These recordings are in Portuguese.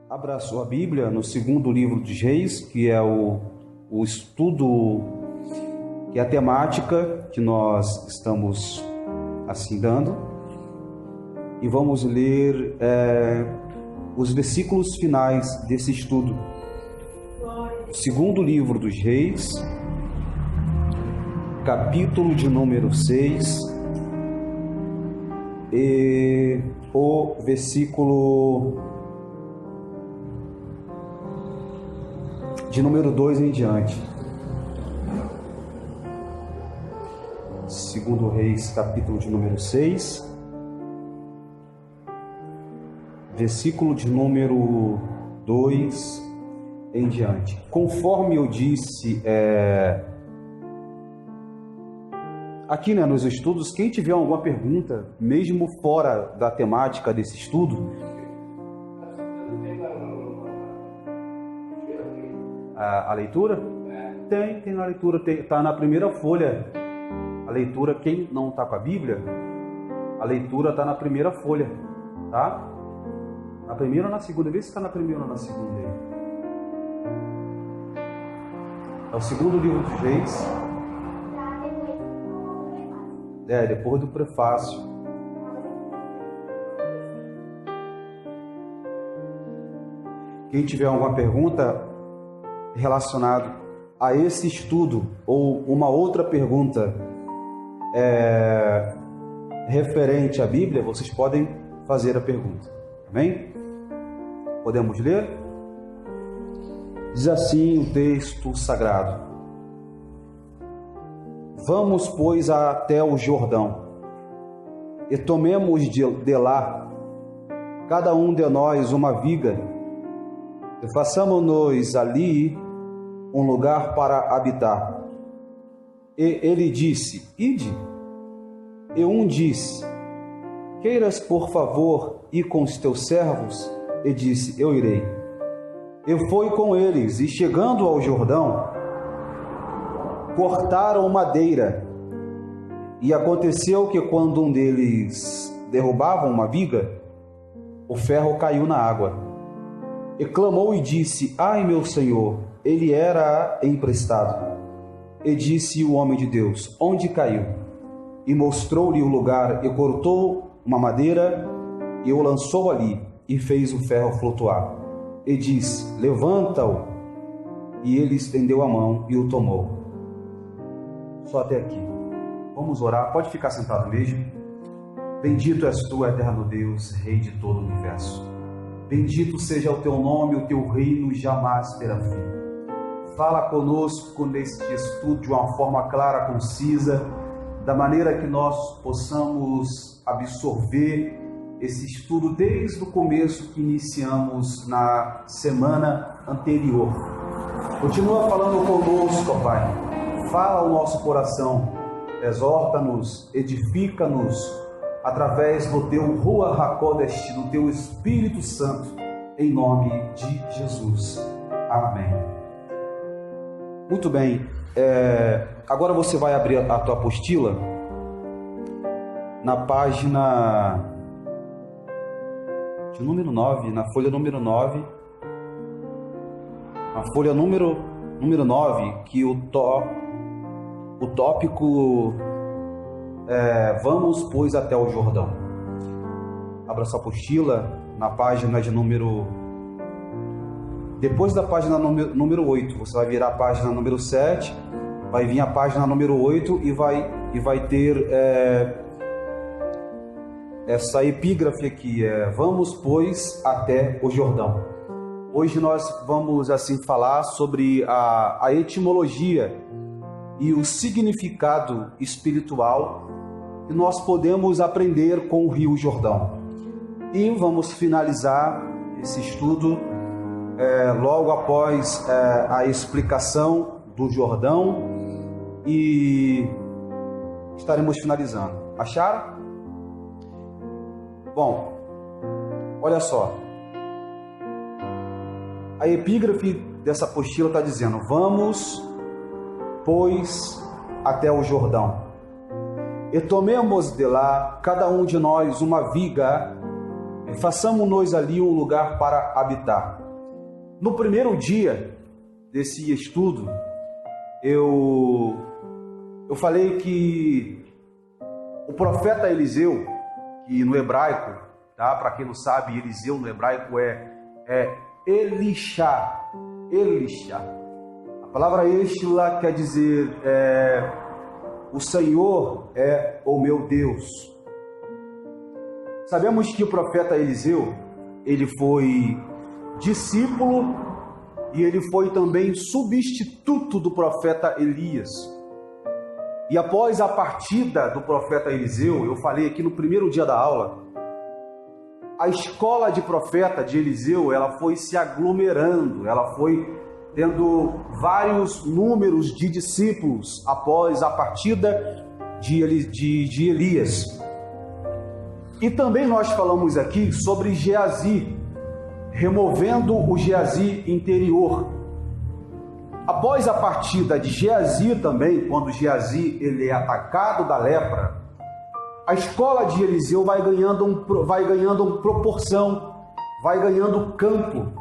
Abra sua Bíblia no segundo livro dos Reis, que é o estudo, que é a temática que nós estamos assim dando. E vamos ler os versículos finais desse estudo. Segundo livro dos Reis, capítulo de número 6, e o versículo de número 2 em diante. Segundo Reis, capítulo de número 6, versículo de número 2 em diante. Conforme eu disse aqui, nos estudos, quem tiver alguma pergunta, mesmo fora da temática desse estudo, a leitura? Tem na leitura, está na primeira folha. A leitura, quem não está com a Bíblia, a leitura está na primeira folha, tá? Na primeira ou na segunda? Vê se está na primeira ou na segunda aí. É o segundo livro dos Reis. Depois do prefácio. Quem tiver alguma pergunta relacionado a esse estudo ou uma outra pergunta referente à Bíblia, vocês podem fazer a pergunta. Amém? Podemos ler? Diz assim o texto sagrado: Vamos, pois, até o Jordão, e tomemos de lá, cada um de nós, uma viga, e façamos-nos ali um lugar para habitar. E ele disse: Ide. E um disse: Queiras, por favor, ir com os teus servos? E disse: Eu irei. E foi com eles, e chegando ao Jordão, cortaram madeira. E aconteceu que quando um deles derrubava uma viga, o ferro caiu na água. E clamou e disse: Ai, meu senhor, ele era emprestado. E disse o homem de Deus: Onde caiu? E mostrou-lhe o lugar, e cortou uma madeira, e o lançou ali, e fez o ferro flutuar. E disse: Levanta-o. E ele estendeu a mão e o tomou. Só até aqui. Vamos orar. Pode ficar sentado mesmo. Bendito és tu, eterno Deus, Rei de todo o universo. Bendito seja o teu nome, o teu reino jamais terá fim. Fala conosco neste estudo de uma forma clara, concisa, da maneira que nós possamos absorver esse estudo desde o começo que iniciamos na semana anterior. Continua falando conosco, ó Pai. Fala ao nosso coração, exorta-nos, edifica-nos através do teu Ruach HaKodesh, do teu Espírito Santo, em nome de Jesus. Amém. Muito bem. Agora você vai abrir a tua apostila na página de número 9, na folha número 9. A folha número 9, que o tópico Vamos, pois, até o Jordão. Abra sua apostila na página de número... Depois da página número 8, você vai virar a página número 7, vai vir a página número 8 e vai ter essa epígrafe aqui, Vamos, pois, até o Jordão. Hoje nós vamos assim falar sobre a etimologia e o significado espiritual que nós podemos aprender com o Rio Jordão. E vamos finalizar esse estudo logo após a explicação do Jordão, e estaremos finalizando. Acharam? Bom, olha só. A epígrafe dessa apostila está dizendo: Vamos, pois, até o Jordão, e tomemos de lá, cada um de nós, uma viga, e e façamos-nos ali um lugar para habitar. No primeiro dia desse estudo, eu falei que o profeta Eliseu, que no hebraico, tá? Para quem não sabe, Eliseu no hebraico é Elisha. Elisha. A palavra Elisha quer dizer o Senhor é o meu Deus. Sabemos que o profeta Eliseu, ele foi discípulo e ele foi também substituto do profeta Elias. E após a partida do profeta Eliseu, eu falei aqui no primeiro dia da aula, a escola de profeta de Eliseu, ela foi se aglomerando, ela foi tendo vários números de discípulos após a partida de Elias. E também nós falamos aqui sobre Geazi, removendo o Geazi interior. Após a partida de Geazi também, quando Geazi ele é atacado da lepra, a escola de Eliseu vai ganhando proporção, vai ganhando campo.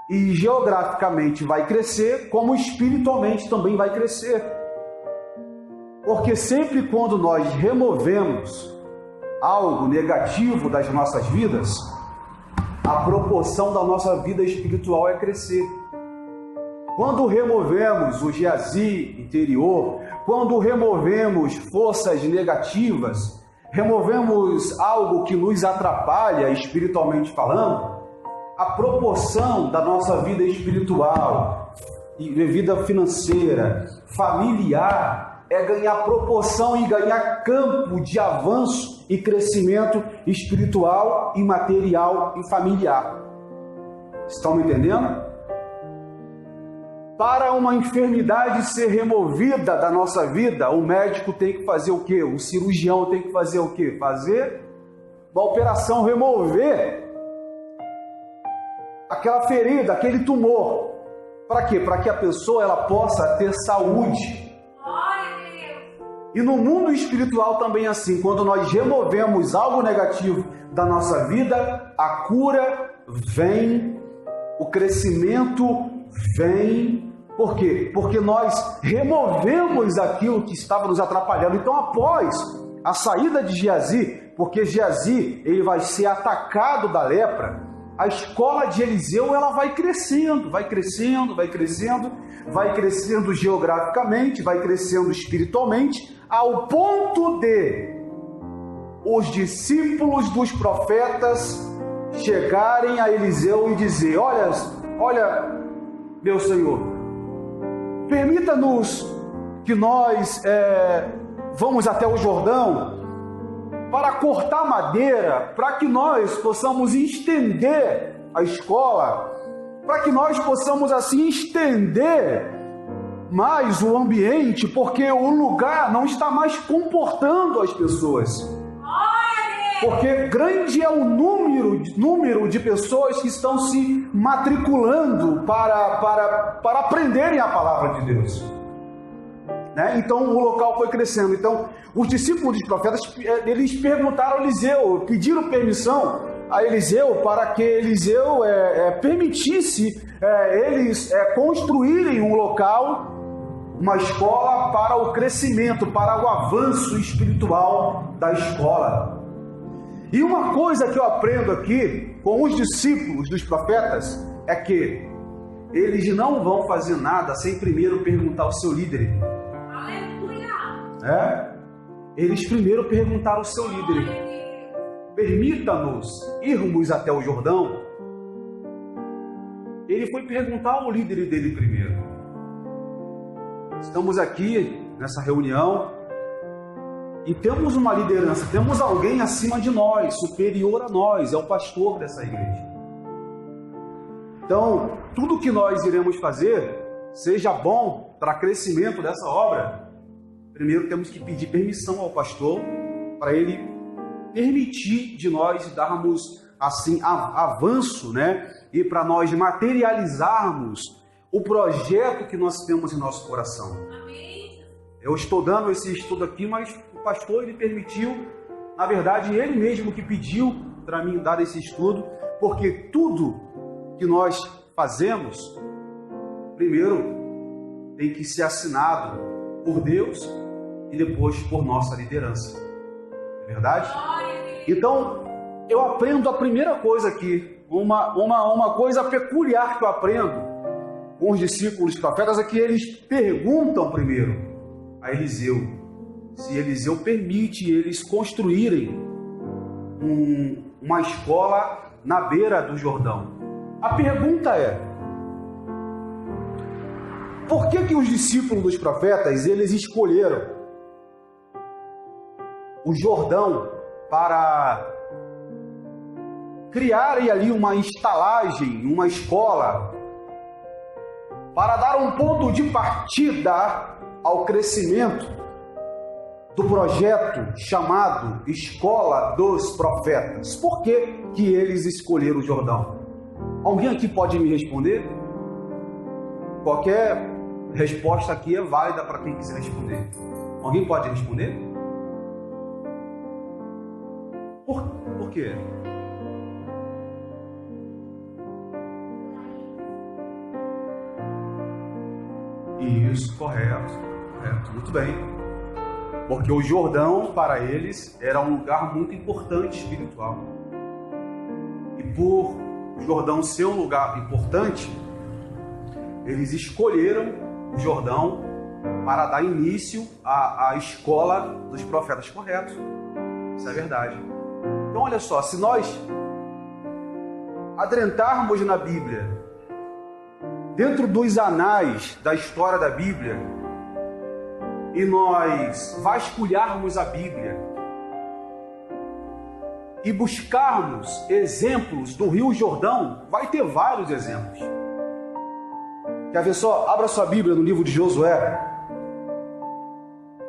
E geograficamente vai crescer, como espiritualmente também vai crescer. Porque sempre quando nós removemos algo negativo das nossas vidas, a proporção da nossa vida espiritual é crescer. Quando removemos o Geazi interior, quando removemos forças negativas, removemos algo que nos atrapalha espiritualmente falando, a proporção da nossa vida espiritual, vida financeira, familiar, é ganhar proporção e ganhar campo de avanço e crescimento espiritual e material e familiar. Estão me entendendo? Para uma enfermidade ser removida da nossa vida, o médico tem que fazer o quê? O cirurgião tem que fazer o quê? Fazer uma operação, remover aquela ferida, aquele tumor. Para quê? Para que a pessoa ela possa ter saúde. E no mundo espiritual também é assim. Quando nós removemos algo negativo da nossa vida, a cura vem, o crescimento vem. Por quê? Porque nós removemos aquilo que estava nos atrapalhando. Então, após a saída de Geazi, porque Geazi ele vai ser atacado da lepra, a escola de Eliseu ela vai crescendo, vai crescendo, vai crescendo, vai crescendo geograficamente, vai crescendo espiritualmente, ao ponto de os discípulos dos profetas chegarem a Eliseu e dizer: olha, meu Senhor, permita-nos que nós vamos até o Jordão para cortar madeira, para que nós possamos estender a escola, para que nós possamos assim estender mais o ambiente, porque o lugar não está mais comportando as pessoas. Porque grande é o número de pessoas que estão se matriculando para aprenderem a palavra de Deus. Né? Então o local foi crescendo. Então os discípulos dos profetas, eles perguntaram a Eliseu, pediram permissão a Eliseu para que Eliseu permitisse eles construírem um local, uma escola para o crescimento, para o avanço espiritual da escola. E uma coisa que eu aprendo aqui com os discípulos dos profetas é que eles não vão fazer nada sem primeiro perguntar ao seu líder. Aleluia! Eles primeiro perguntaram ao seu líder: permita-nos irmos até o Jordão. Ele foi perguntar ao líder dele primeiro. Estamos aqui nessa reunião e temos uma liderança, temos alguém acima de nós, superior a nós, é o pastor dessa igreja. Então, tudo que nós iremos fazer, seja bom para crescimento dessa obra, primeiro temos que pedir permissão ao pastor para ele permitir de nós darmos assim avanço, né? E para nós materializarmos o projeto que nós temos em nosso coração. Eu estou dando esse estudo aqui, mas o pastor ele permitiu, na verdade ele mesmo que pediu para mim dar esse estudo, porque tudo que nós fazemos, primeiro tem que ser assinado por Deus e depois por nossa liderança. É verdade? Então, eu aprendo a primeira coisa aqui, uma coisa peculiar que eu aprendo com os discípulos profetas é que eles perguntam primeiro a Eliseu se Eliseu permite eles construírem uma escola na beira do Jordão. A pergunta é: por que os discípulos dos profetas eles escolheram o Jordão para criarem ali uma estalagem, uma escola, para dar um ponto de partida ao crescimento do projeto chamado Escola dos Profetas? Por que eles escolheram o Jordão? Alguém aqui pode me responder? Qualquer resposta aqui é válida para quem quiser responder. Alguém pode responder? Por quê? Isso, correto, muito bem. Porque o Jordão, para eles, era um lugar muito importante espiritual. E por o Jordão ser um lugar importante, eles escolheram o Jordão para dar início à escola dos profetas corretos. Isso é verdade. Então, olha só, se nós adentrarmos na Bíblia, dentro dos anais da história da Bíblia, e nós vasculharmos a Bíblia e buscarmos exemplos do Rio Jordão, vai ter vários exemplos. Quer ver só? Abra sua Bíblia no livro de Josué.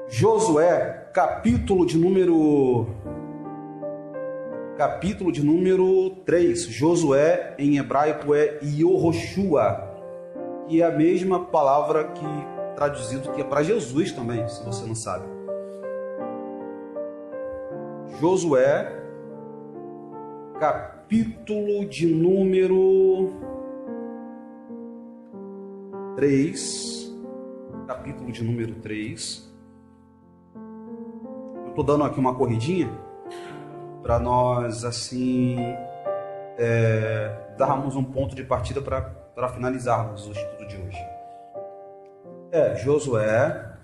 Josué, capítulo de número 3. Josué em hebraico é Yehoshua, que é a mesma palavra que traduzido que é para Jesus também, se você não sabe. Josué, capítulo de número 3. Capítulo de número 3. Eu estou dando aqui uma corridinha para nós, assim, darmos um ponto de partida para finalizarmos o estudo de hoje. Josué,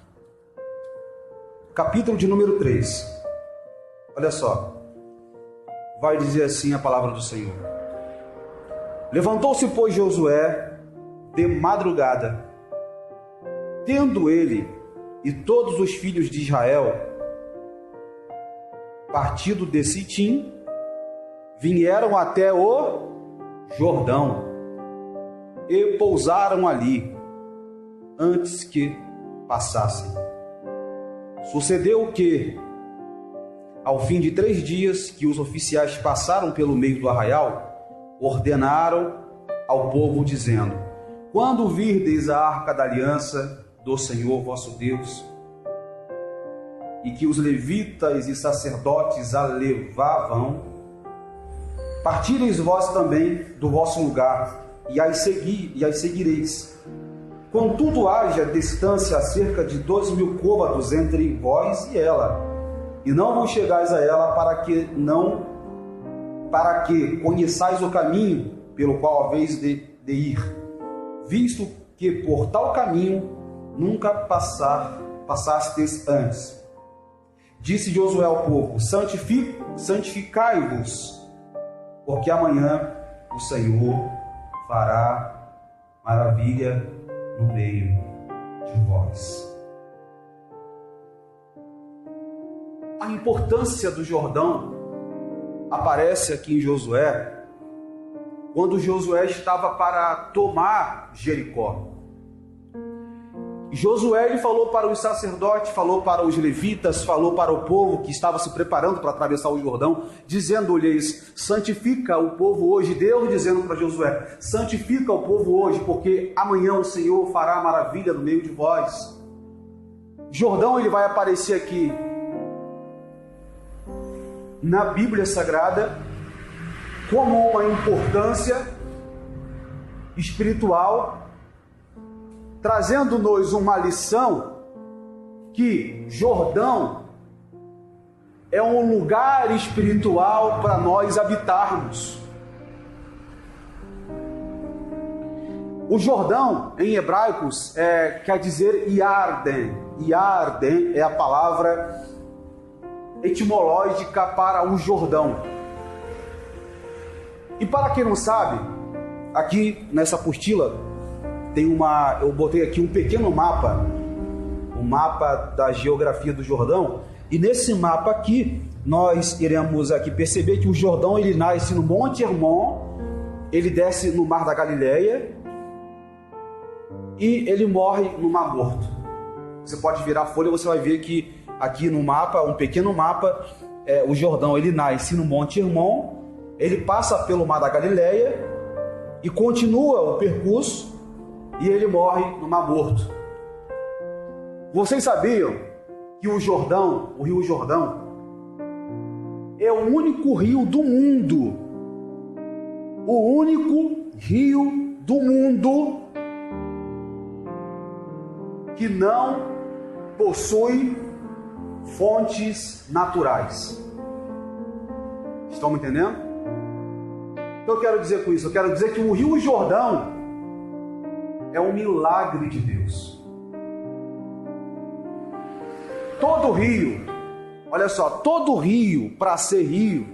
capítulo de número 3. Olha só, vai dizer assim a palavra do Senhor: levantou-se, pois, Josué de madrugada, tendo ele e todos os filhos de Israel partido de Sitim, vieram até o Jordão e pousaram ali antes que passassem. Sucedeu que, ao fim de 3 dias que os oficiais passaram pelo meio do arraial, ordenaram ao povo, dizendo: quando virdes a arca da aliança do Senhor vosso Deus, e que os levitas e sacerdotes a levavam, partireis vós também do vosso lugar, e as seguireis. Contudo, haja distância cerca de 2.000 côvados entre vós e ela, e não vos chegais a ela, para que conheçais o caminho pelo qual haveis de ir, visto que por tal caminho nunca passastes antes. Disse Josué ao povo: santificai-vos, porque amanhã o Senhor fará maravilha no meio de vós. A importância do Jordão aparece aqui em Josué, quando Josué estava para tomar Jericó. Josué ele falou para os sacerdotes, falou para os levitas, falou para o povo que estava se preparando para atravessar o Jordão, dizendo-lhes: santifica o povo hoje. Deus dizendo para Josué: santifica o povo hoje, porque amanhã o Senhor fará maravilha no meio de vós. Jordão ele vai aparecer aqui na Bíblia Sagrada como uma importância espiritual, trazendo-nos uma lição que Jordão é um lugar espiritual para nós habitarmos. O Jordão, em hebraicos, quer dizer Yarden. Yarden é a palavra etimológica para o Jordão. E para quem não sabe, aqui nessa apostila eu botei aqui um pequeno mapa, o mapa da geografia do Jordão, e nesse mapa aqui nós iremos aqui perceber que o Jordão ele nasce no Monte Hermon, ele desce no Mar da Galileia e ele morre no Mar Morto. Você pode virar a folha e você vai ver que aqui no mapa, um pequeno mapa, o Jordão ele nasce no Monte Hermon, ele passa pelo Mar da Galileia e continua o percurso e ele morre no Mar Morto. Vocês sabiam que o Jordão, o Rio Jordão, é o único rio do mundo, o único rio do mundo que não possui fontes naturais. Estão me entendendo? O que eu quero dizer com isso? Eu quero dizer que o Rio Jordão é um milagre de Deus. Todo rio, olha só, todo rio para ser rio,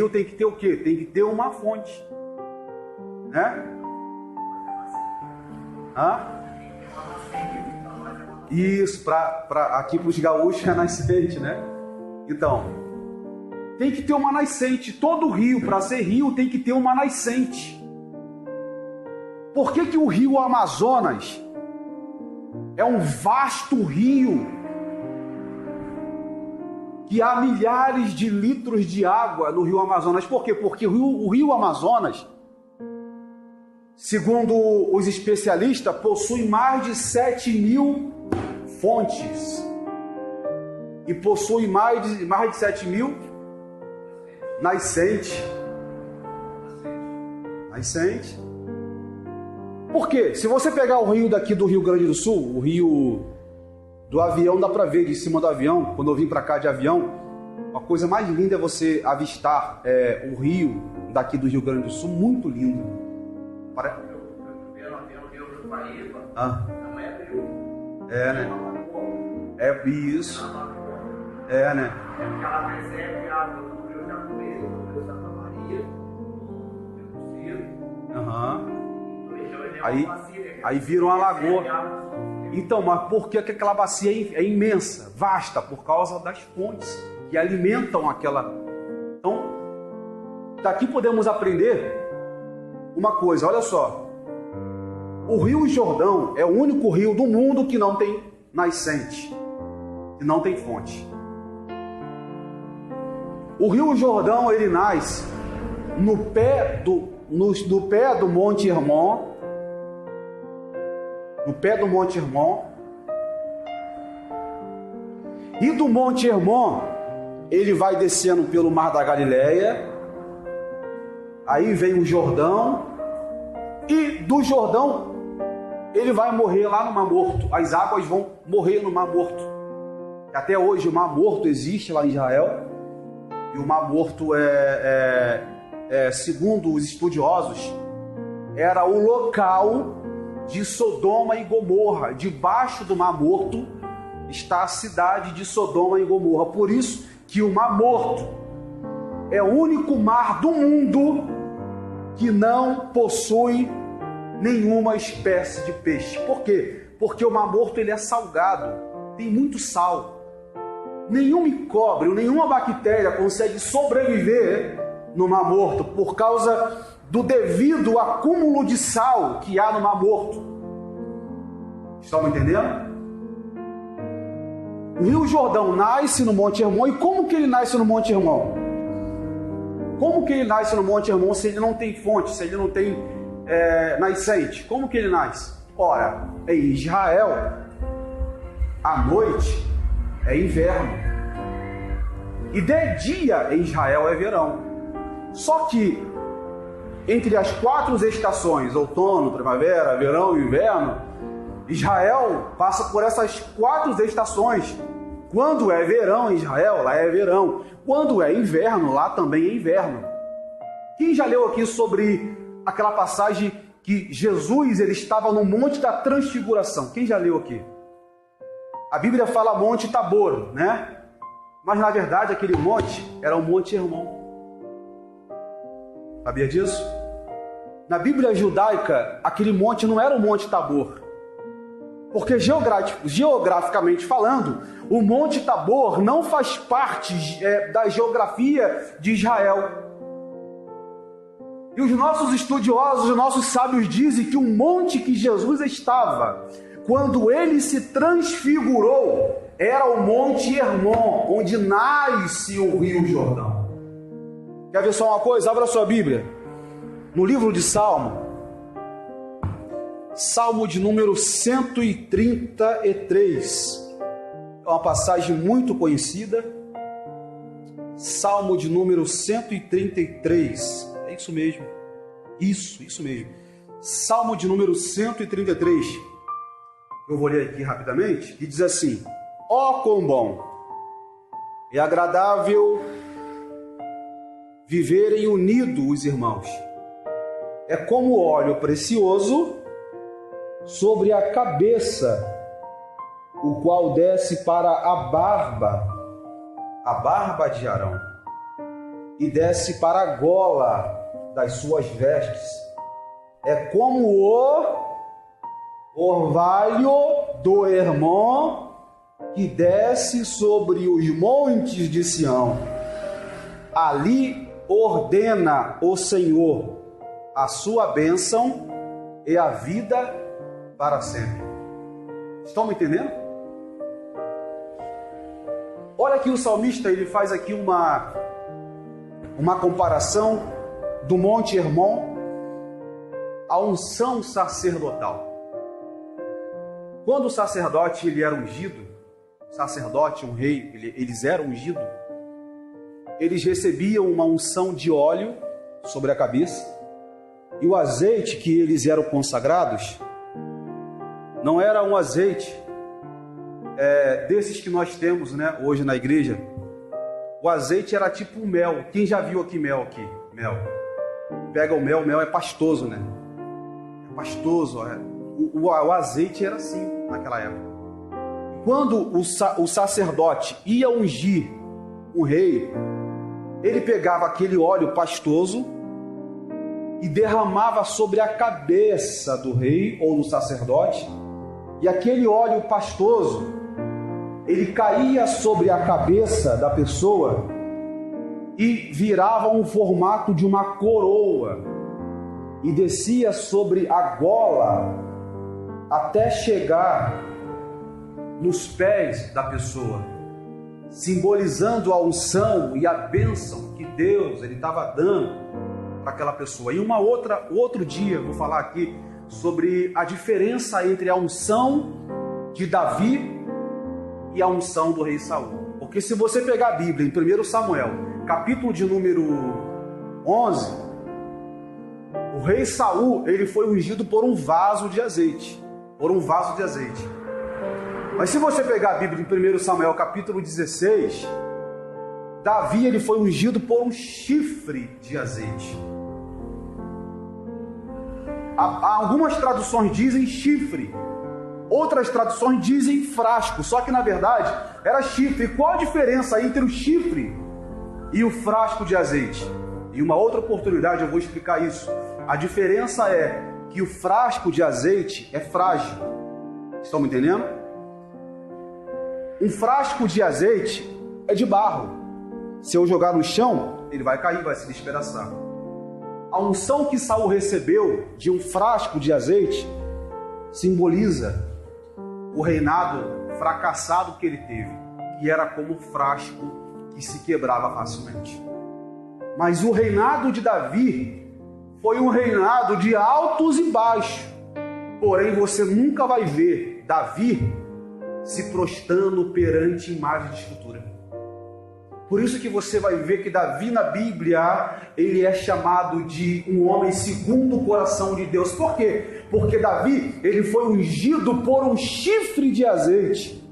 tem que ter o quê? Tem que ter uma fonte, né? Isso, aqui para os gaúchos é nascente, né? Então, tem que ter uma nascente. Todo rio, para ser rio, tem que ter uma nascente. Por que o rio Amazonas é um vasto rio que há milhares de litros de água no rio Amazonas? Por quê? Porque o rio Amazonas, segundo os especialistas, possui mais de 7.000 fontes e possui mais de 7.000 nascentes. Por quê? Se você pegar o rio daqui do Rio Grande do Sul, o rio do avião, dá para ver de cima do avião. Quando eu vim para cá de avião, a coisa mais linda é você avistar o rio daqui do Rio Grande do Sul, muito lindo. Não é rio. É, né? É isso. É, né? É porque ela recebe água do Rio Jacuí, do Rio Santa Maria, do Rio Aí vira uma lagoa. Então, mas por que aquela bacia é imensa, vasta? Por causa das fontes que alimentam aquela. Então, daqui podemos aprender uma coisa, olha só. O Rio Jordão é o único rio do mundo que não tem nascente, que não tem fonte. O Rio Jordão ele nasce no pé do Monte Hermon, e do Monte Hermon ele vai descendo pelo Mar da Galileia, aí vem o Jordão, e do Jordão ele vai morrer lá no Mar Morto. As águas vão morrer no Mar Morto. Até hoje o Mar Morto existe lá em Israel, e o Mar Morto segundo os estudiosos, era o local de Sodoma e Gomorra. Debaixo do Mar Morto está a cidade de Sodoma e Gomorra. Por isso que o Mar Morto é o único mar do mundo que não possui nenhuma espécie de peixe. Por quê? Porque o Mar Morto ele é salgado, tem muito sal. Nenhum micróbio, nenhuma bactéria consegue sobreviver no Mar Morto por causa do devido acúmulo de sal que há no Mar Morto. Estão me entendendo? O Rio Jordão nasce no Monte Hermon. E como que ele nasce no Monte Hermon? Como que ele nasce no Monte Hermon se ele não tem fonte, se ele não tem nascente? Como que ele nasce? Ora, em Israel, à noite é inverno. E de dia em Israel é verão. Só que entre as 4 estações, outono, primavera, verão e inverno, Israel passa por essas 4 estações. Quando é verão em Israel, lá é verão. Quando é inverno, lá também é inverno. Quem já leu aqui sobre aquela passagem que Jesus ele estava no Monte da Transfiguração? Quem já leu aqui? A Bíblia fala Monte Tabor, né? Mas na verdade aquele monte era o Monte Hermon. Sabia disso? Na Bíblia judaica, aquele monte não era o Monte Tabor. Porque geograficamente falando, o Monte Tabor não faz parte da geografia de Israel. E os nossos estudiosos, os nossos sábios dizem que o monte que Jesus estava, quando ele se transfigurou, era o Monte Hermon, onde nasce o Rio Jordão. Quer ver só uma coisa? Abra sua Bíblia. No livro de Salmo de número 133. É uma passagem muito conhecida. Salmo de número 133. É isso mesmo. Isso mesmo. Salmo de número 133. Eu vou ler aqui rapidamente. E diz assim: ó quão bom e agradável viverem unidos os irmãos. É como óleo precioso sobre a cabeça, o qual desce para a barba de Arão, e desce para a gola das suas vestes. É como o orvalho do Hermon, que desce sobre os montes de Sião. Ali ordena o Senhor a sua bênção e a vida para sempre. Estão me entendendo? Olha aqui o salmista, ele faz aqui uma comparação do Monte Hermon à unção sacerdotal. Quando o sacerdote ele era ungido, sacerdote, um rei, eles eram ungidos, eles recebiam uma unção de óleo sobre a cabeça, e o azeite que eles eram consagrados não era um azeite desses que nós temos, né, hoje na igreja. O azeite era tipo mel. Quem já viu aqui mel aqui? Mel. Pega o mel é pastoso, né? É pastoso. O azeite era assim naquela época. Quando o sacerdote ia ungir um rei, ele pegava aquele óleo pastoso e derramava sobre a cabeça do rei ou do sacerdote, e aquele óleo pastoso, ele caía sobre a cabeça da pessoa e virava um formato de uma coroa e descia sobre a gola até chegar nos pés da pessoa, simbolizando a unção e a bênção que Deus ele estava dando para aquela pessoa. E outro dia eu vou falar aqui sobre a diferença entre a unção de Davi e a unção do rei Saul. Porque se você pegar a Bíblia em 1 Samuel, capítulo de número 11, o rei Saul, ele foi ungido por um vaso de azeite. Mas se você pegar a Bíblia em 1 Samuel, capítulo 16, Davi, ele foi ungido por um chifre de azeite. Algumas traduções dizem chifre, outras traduções dizem frasco, só que na verdade era chifre. Qual a diferença entre o chifre e o frasco de azeite? Em uma outra oportunidade eu vou explicar isso. A diferença é que o frasco de azeite é frágil. Estão me entendendo? Um frasco de azeite é de barro. Se eu jogar no chão, ele vai cair, vai se despedaçar. A unção que Saul recebeu de um frasco de azeite simboliza o reinado fracassado que ele teve, que era como um frasco que se quebrava facilmente. Mas o reinado de Davi foi um reinado de altos e baixos. Porém, você nunca vai ver Davi se prostrando perante imagem de escultura. Por isso que você vai ver que Davi na Bíblia, ele é chamado de um homem segundo o coração de Deus. Por quê? Porque Davi, ele foi ungido por um chifre de azeite.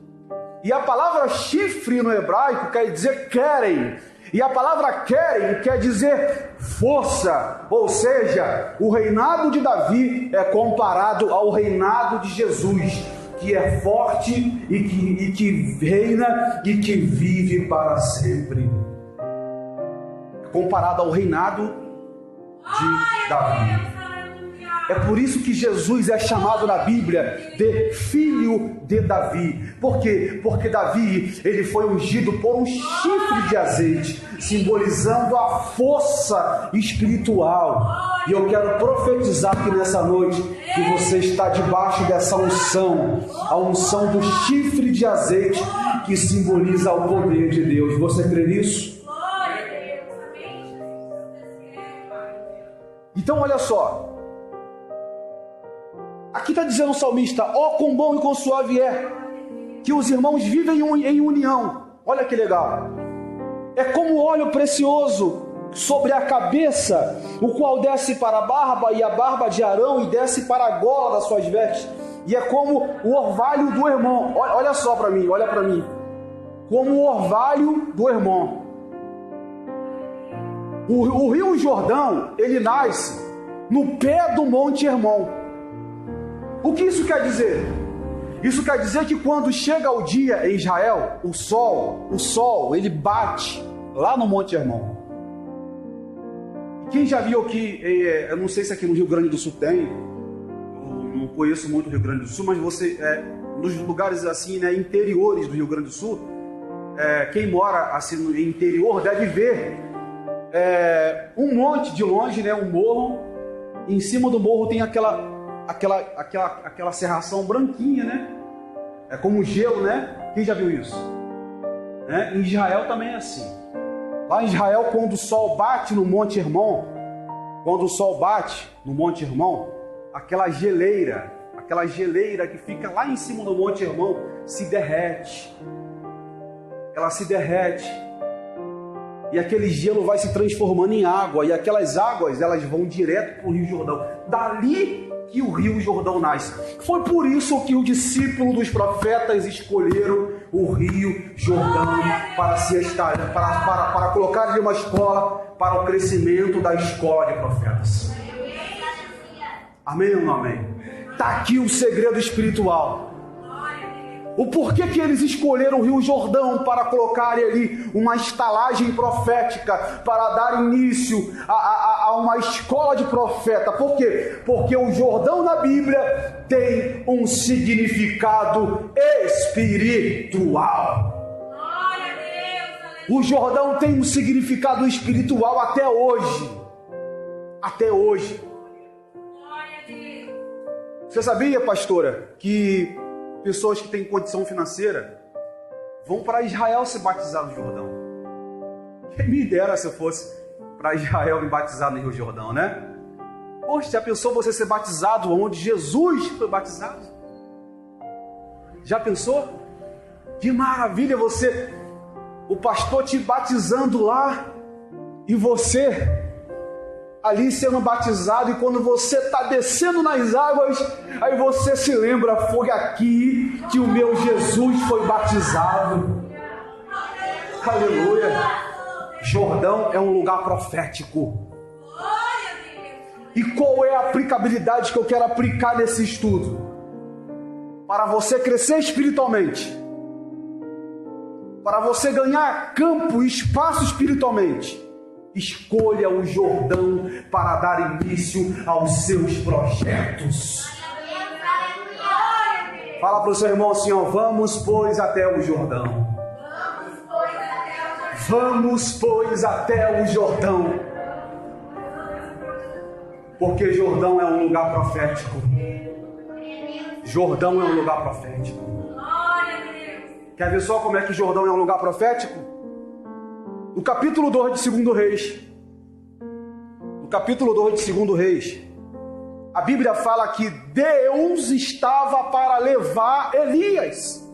E a palavra chifre no hebraico quer dizer querem. E a palavra querem quer dizer força. Ou seja, o reinado de Davi é comparado ao reinado de Jesus, que é forte e que reina e que vive para sempre. Comparado ao reinado de Davi. É por isso que Jesus é chamado na Bíblia de filho de Davi. Por quê? Porque Davi, ele foi ungido por um chifre de azeite, simbolizando a força espiritual. E eu quero profetizar aqui nessa noite que você está debaixo dessa unção, a unção do chifre de azeite que simboliza o poder de Deus. Você crê nisso? Então olha só. Aqui está dizendo o salmista: ó, quão bom e quão suave é que os irmãos vivem em união. Olha que legal. É como óleo precioso sobre a cabeça, o qual desce para a barba, e a barba de Arão, e desce para a gola das suas vestes. E é como o orvalho do irmão. Olha só para mim, olha para mim. Como o orvalho do irmão. O rio Jordão, ele nasce no pé do Monte Hermon. O que isso quer dizer? Isso quer dizer que quando chega o dia em Israel, o sol, ele bate lá no Monte Hermon. Quem já viu aqui, eu não sei se aqui no Rio Grande do Sul tem, eu não conheço muito o Rio Grande do Sul, mas você, nos lugares assim, né, interiores do Rio Grande do Sul, quem mora assim no interior deve ver um monte de longe, né, um morro, e em cima do morro tem aquela serração branquinha, né? É como gelo, né? Quem já viu isso? Em Israel também é assim. Lá em Israel, quando o sol bate no Monte Hermon, aquela geleira que fica lá em cima do Monte Hermon se derrete. Ela se derrete. E aquele gelo vai se transformando em água. E aquelas águas, elas vão direto para o Rio Jordão. Dali que o Rio Jordão nasce. Foi por isso que o discípulo dos profetas escolheram o Rio Jordão para colocar ali uma escola para o crescimento da escola de profetas. Amém ou não amém? Está aqui o segredo espiritual. O porquê que eles escolheram o Rio Jordão para colocarem ali uma estalagem profética, para dar início a uma escola de profeta. Por quê? Porque o Jordão na Bíblia tem um significado espiritual. O Jordão tem um significado espiritual até hoje. Até hoje. Você sabia, pastora, que pessoas que têm condição financeira vão para Israel se batizar no Jordão? Quem me dera se eu fosse para Israel me batizar no Rio Jordão, né? Poxa, já pensou você ser batizado onde Jesus foi batizado? Já pensou? Que maravilha você, o pastor te batizando lá e você ali sendo batizado, e quando você está descendo nas águas, aí você se lembra: foi aqui que o meu Jesus foi batizado. Aleluia! Jordão é um lugar profético. E qual é a aplicabilidade que eu quero aplicar nesse estudo? Para você crescer espiritualmente, para você ganhar campo e espaço espiritualmente, escolha o Jordão para dar início aos seus projetos. Fala para o seu irmão assim, ó: vamos, pois, até o Jordão. Vamos, pois, até o Jordão. Porque Jordão é um lugar profético. Jordão é um lugar profético. Quer ver só como é que Jordão é um lugar profético? No capítulo 2 de 2 Reis, a Bíblia fala que Deus estava para levar Elias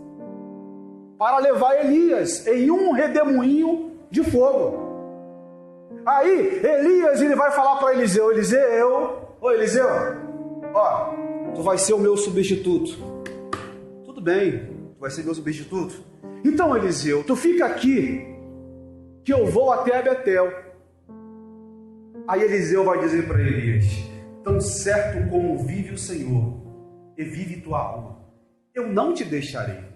em um redemoinho de fogo. Aí Elias, ele vai falar para Eliseu: ô Eliseu, ó, tu vai ser o meu substituto. Tudo bem, tu vai ser meu substituto. Então Eliseu, tu fica aqui, que eu vou até Betel. Aí Eliseu vai dizer para Elias: tão certo como vive o Senhor e vive tua alma, eu não te deixarei.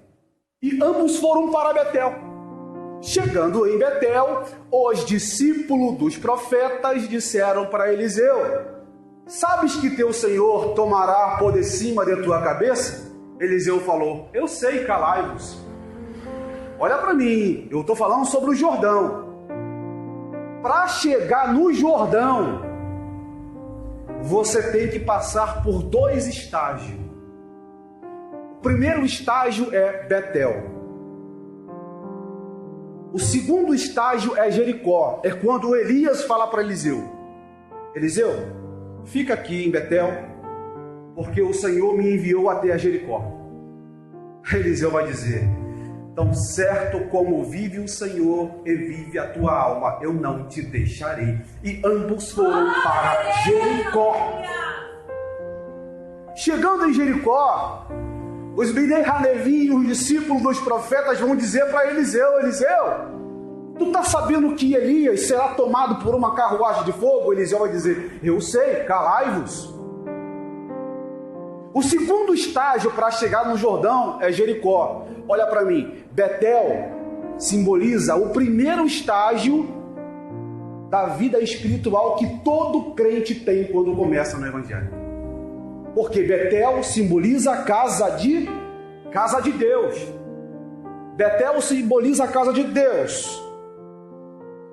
E ambos foram para Betel. Chegando em Betel, os discípulos dos profetas disseram para Eliseu: sabes que teu Senhor tomará por de cima de tua cabeça? Eliseu falou: eu sei, calai-vos. Olha para mim, eu estou falando sobre o Jordão. Para chegar no Jordão, você tem que passar por 2 estágios. O primeiro estágio é Betel. O segundo estágio é Jericó. É quando Elias fala para Eliseu: Eliseu, fica aqui em Betel, porque o Senhor me enviou até a Jericó. Eliseu vai dizer: tão certo como vive o Senhor e vive a tua alma, eu não te deixarei. E ambos foram para Jericó. Chegando em Jericó, os Bnei Hanevi, os discípulos dos profetas, vão dizer para Eliseu: Eliseu, tu está sabendo que Elias será tomado por uma carruagem de fogo? Eliseu vai dizer: eu sei, calai-vos. O segundo estágio para chegar no Jordão é Jericó. Olha para mim, Betel simboliza o primeiro estágio da vida espiritual que todo crente tem quando começa no Evangelho. Porque Betel simboliza a casa de Deus. Betel simboliza a casa de Deus.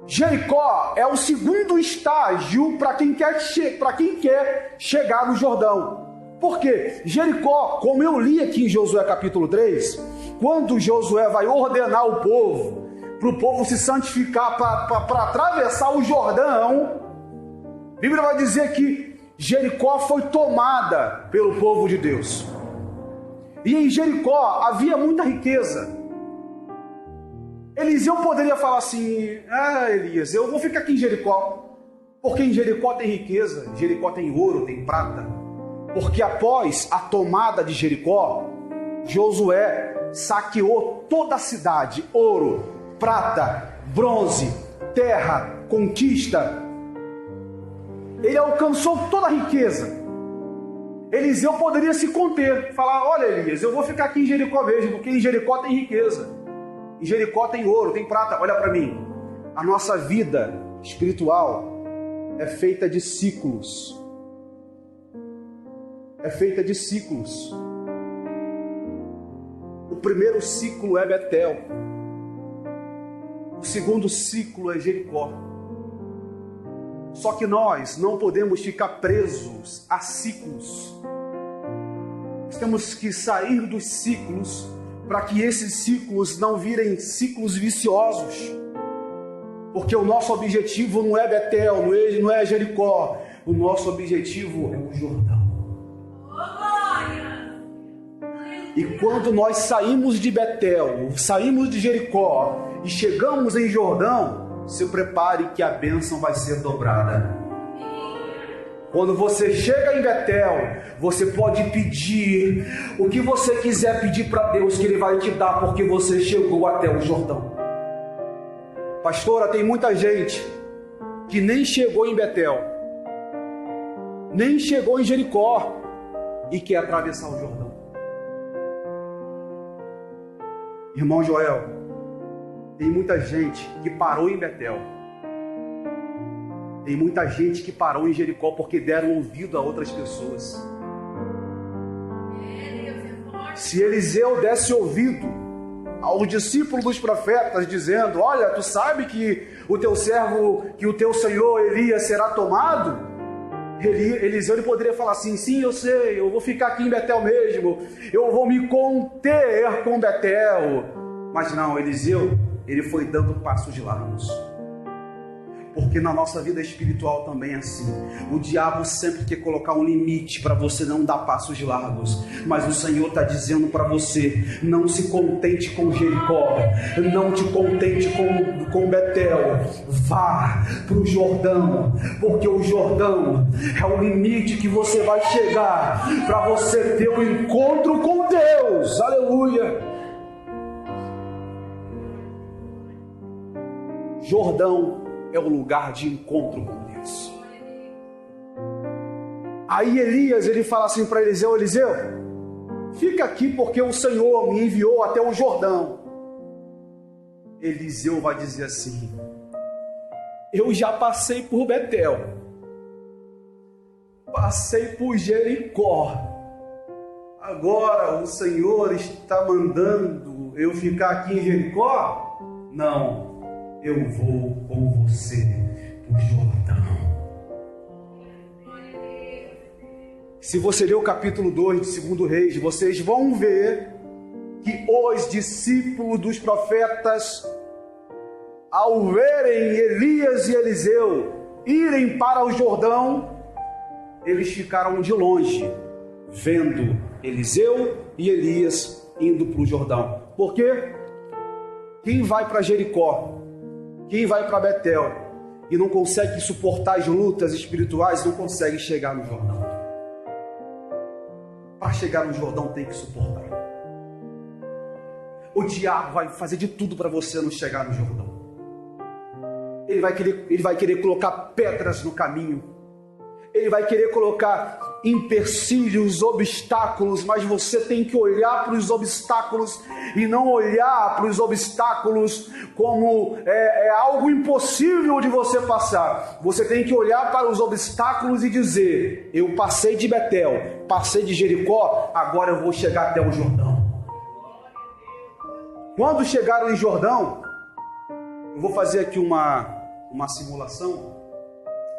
Jericó é o segundo estágio para quem quer chegar no Jordão. Porque Jericó, como eu li aqui em Josué capítulo 3, quando Josué vai ordenar o povo, para o povo se santificar para atravessar o Jordão, a Bíblia vai dizer que Jericó foi tomada pelo povo de Deus. E em Jericó havia muita riqueza. Eliseu poderia falar assim: Elias, eu vou ficar aqui em Jericó, porque em Jericó tem riqueza, Jericó tem ouro, tem prata. Porque após a tomada de Jericó, Josué saqueou toda a cidade: ouro, prata, bronze, terra, conquista. Ele alcançou toda a riqueza. Eliseu poderia se conter, falar: olha Elias, eu vou ficar aqui em Jericó mesmo, porque em Jericó tem riqueza, em Jericó tem ouro, tem prata. Olha para mim, a nossa vida espiritual é feita de ciclos. É feita de ciclos. O primeiro ciclo é Betel. O segundo ciclo é Jericó. Só que nós não podemos ficar presos a ciclos. Nós temos que sair dos ciclos para que esses ciclos não virem ciclos viciosos. Porque o nosso objetivo não é Betel, não é Jericó. O nosso objetivo é o Jordão. E quando nós saímos de Betel, saímos de Jericó e chegamos em Jordão, se prepare que a bênção vai ser dobrada. Quando você chega em Betel, você pode pedir o que você quiser pedir para Deus, que Ele vai te dar, porque você chegou até o Jordão. Pastora, tem muita gente que nem chegou em Betel, nem chegou em Jericó e quer atravessar o Jordão. Irmão Joel, tem muita gente que parou em Betel. Tem muita gente que parou em Jericó porque deram ouvido a outras pessoas. Se Eliseu desse ouvido aos discípulos dos profetas dizendo: olha, tu sabe que o teu servo, que o teu senhor Elias será tomado? Eliseu poderia falar assim: sim, eu sei, eu vou ficar aqui em Betel mesmo, eu vou me conter com Betel. Mas não, Eliseu, ele foi dando passos largos, porque Porque na nossa vida espiritual também é assim. O diabo sempre quer colocar um limite para você não dar passos largos. Mas o Senhor está dizendo para você: não se contente com Jericó, não te contente com Betel. Vá para o Jordão, porque o Jordão é o limite que você vai chegar para você ter um encontro com Deus. Aleluia! Jordão é o lugar de encontro com Deus. Aí Elias, ele fala assim para Eliseu: Eliseu, fica aqui porque o Senhor me enviou até o Jordão. Eliseu vai dizer assim: eu já passei por Betel, passei por Jericó, agora o Senhor está mandando eu ficar aqui em Jericó? Não, eu vou com você para o Jordão. Se você ler o capítulo 2 de 2 Reis, vocês vão ver que os discípulos dos profetas, ao verem Elias e Eliseu irem para o Jordão, eles ficaram de longe, vendo Eliseu e Elias indo para o Jordão. Por quê? Quem vai para Jericó, quem vai para Betel e não consegue suportar as lutas espirituais, não consegue chegar no Jordão. Para chegar no Jordão tem que suportar. O diabo vai fazer de tudo para você não chegar no Jordão. Ele vai querer colocar pedras no caminho. Ele vai querer colocar empecilhos, obstáculos, mas você tem que olhar para os obstáculos e não olhar para os obstáculos como algo impossível de você passar. Você tem que olhar para os obstáculos e dizer: eu passei de Betel, passei de Jericó, agora eu vou chegar até o Jordão. Quando chegaram em Jordão, eu vou fazer aqui uma simulação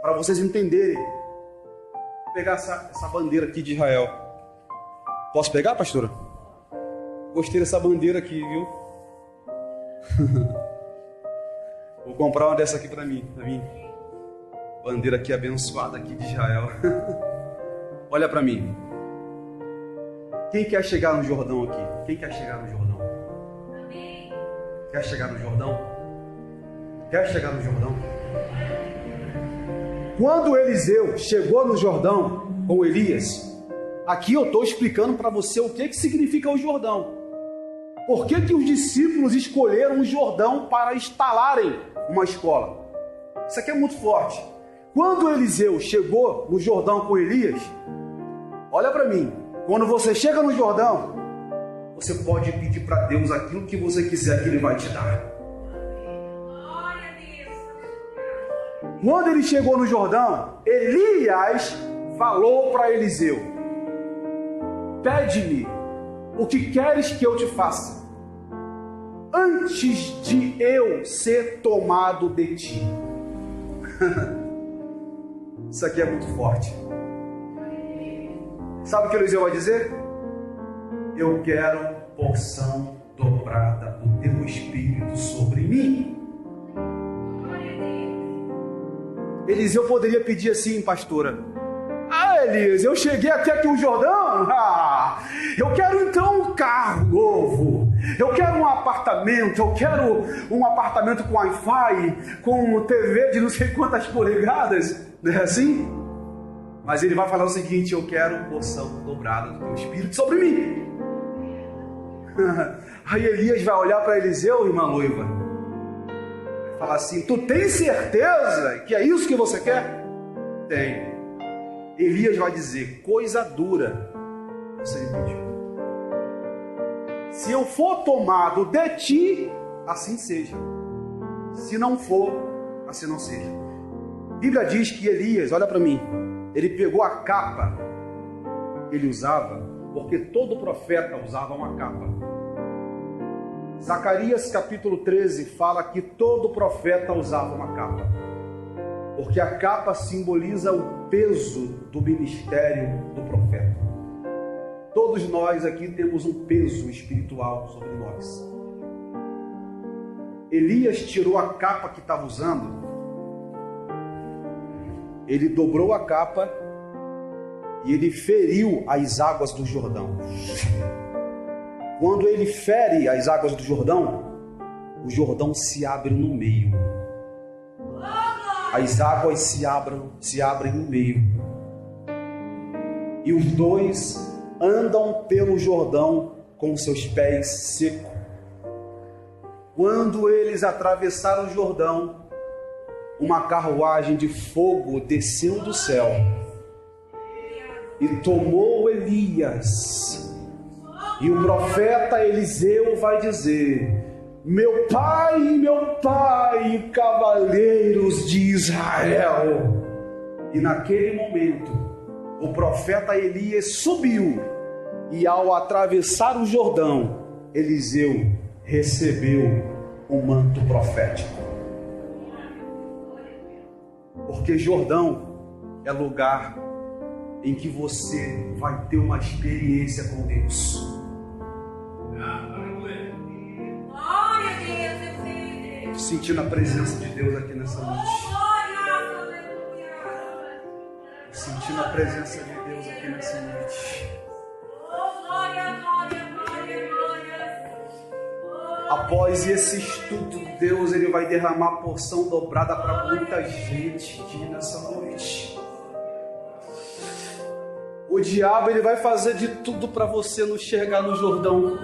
para vocês entenderem. Vou pegar essa bandeira aqui de Israel. Posso pegar, pastora? Gostei dessa bandeira aqui, viu? Vou comprar uma dessa aqui para mim. Bandeira aqui abençoada aqui de Israel. Olha para mim. Quem quer chegar no Jordão aqui? Quem quer chegar no Jordão? Quer chegar no Jordão? Quer chegar no Jordão? Quando Eliseu chegou no Jordão com Elias, aqui eu estou explicando para você o que significa o Jordão. Por que os discípulos escolheram o Jordão para instalarem uma escola? Isso aqui é muito forte. Quando Eliseu chegou no Jordão com Elias, olha para mim, quando você chega no Jordão, você pode pedir para Deus aquilo que você quiser que Ele vai te dar. Quando ele chegou no Jordão, Elias falou para Eliseu: pede-me o que queres que eu te faça, antes de eu ser tomado de ti. Isso aqui é muito forte. Sabe o que Eliseu vai dizer? Eu quero porção dobrada do teu Espírito sobre mim. Eliseu poderia pedir assim, pastora: Elias, eu cheguei até aqui o Jordão, eu quero então um carro novo, eu quero um apartamento, com Wi-Fi, com TV de não sei quantas polegadas, não é assim? Mas ele vai falar o seguinte: eu quero porção dobrada do teu Espírito sobre mim. Aí Elias vai olhar para Eliseu, irmã noiva, fala assim: tu tem certeza que é isso que você quer? Tenho. Elias vai dizer: coisa dura você me pediu. Se eu for tomado de ti, assim seja. Se não for, assim não seja. A Bíblia diz que Elias, olha para mim, ele pegou a capa que ele usava, porque todo profeta usava uma capa. Zacarias capítulo 13 fala que todo profeta usava uma capa, porque a capa simboliza o peso do ministério do profeta. Todos nós aqui temos um peso espiritual sobre nós. Elias tirou a capa que estava usando ele dobrou a capa e ele feriu as águas do Jordão. Quando ele fere as águas do Jordão, o Jordão se abre no meio. As águas se abrem no meio. E os dois andam pelo Jordão com seus pés secos. Quando eles atravessaram o Jordão, uma carruagem de fogo desceu do céu e tomou Elias. E o profeta Eliseu vai dizer: meu pai, cavaleiros de Israel. E naquele momento, o profeta Elias subiu, e ao atravessar o Jordão, Eliseu recebeu o manto profético. Porque Jordão é lugar em que você vai ter uma experiência com Deus. Sentindo a presença de Deus aqui nessa noite. Sentindo a presença de Deus aqui nessa noite. Após esse estudo, Deus ele vai derramar porção dobrada para muita gente aqui nessa noite. O diabo ele vai fazer de tudo para você não chegar no Jordão.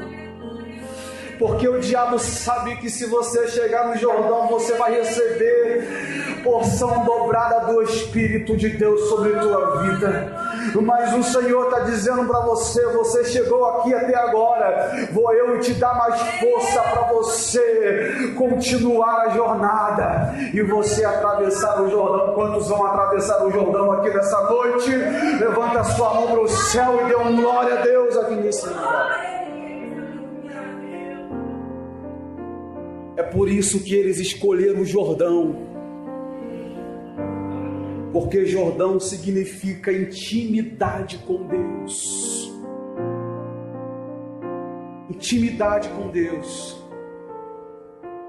Porque o diabo sabe que se você chegar no Jordão, você vai receber porção dobrada do Espírito de Deus sobre a tua vida. Mas o Senhor está dizendo para você: você chegou aqui até agora, vou eu te dar mais força para você continuar a jornada e você atravessar o Jordão. Quantos vão atravessar o Jordão aqui nessa noite? Levanta a sua mão para o céu e dê uma glória a Deus aqui nesse lugar. É por isso que eles escolheram o Jordão, porque Jordão significa intimidade com Deus. Intimidade com Deus.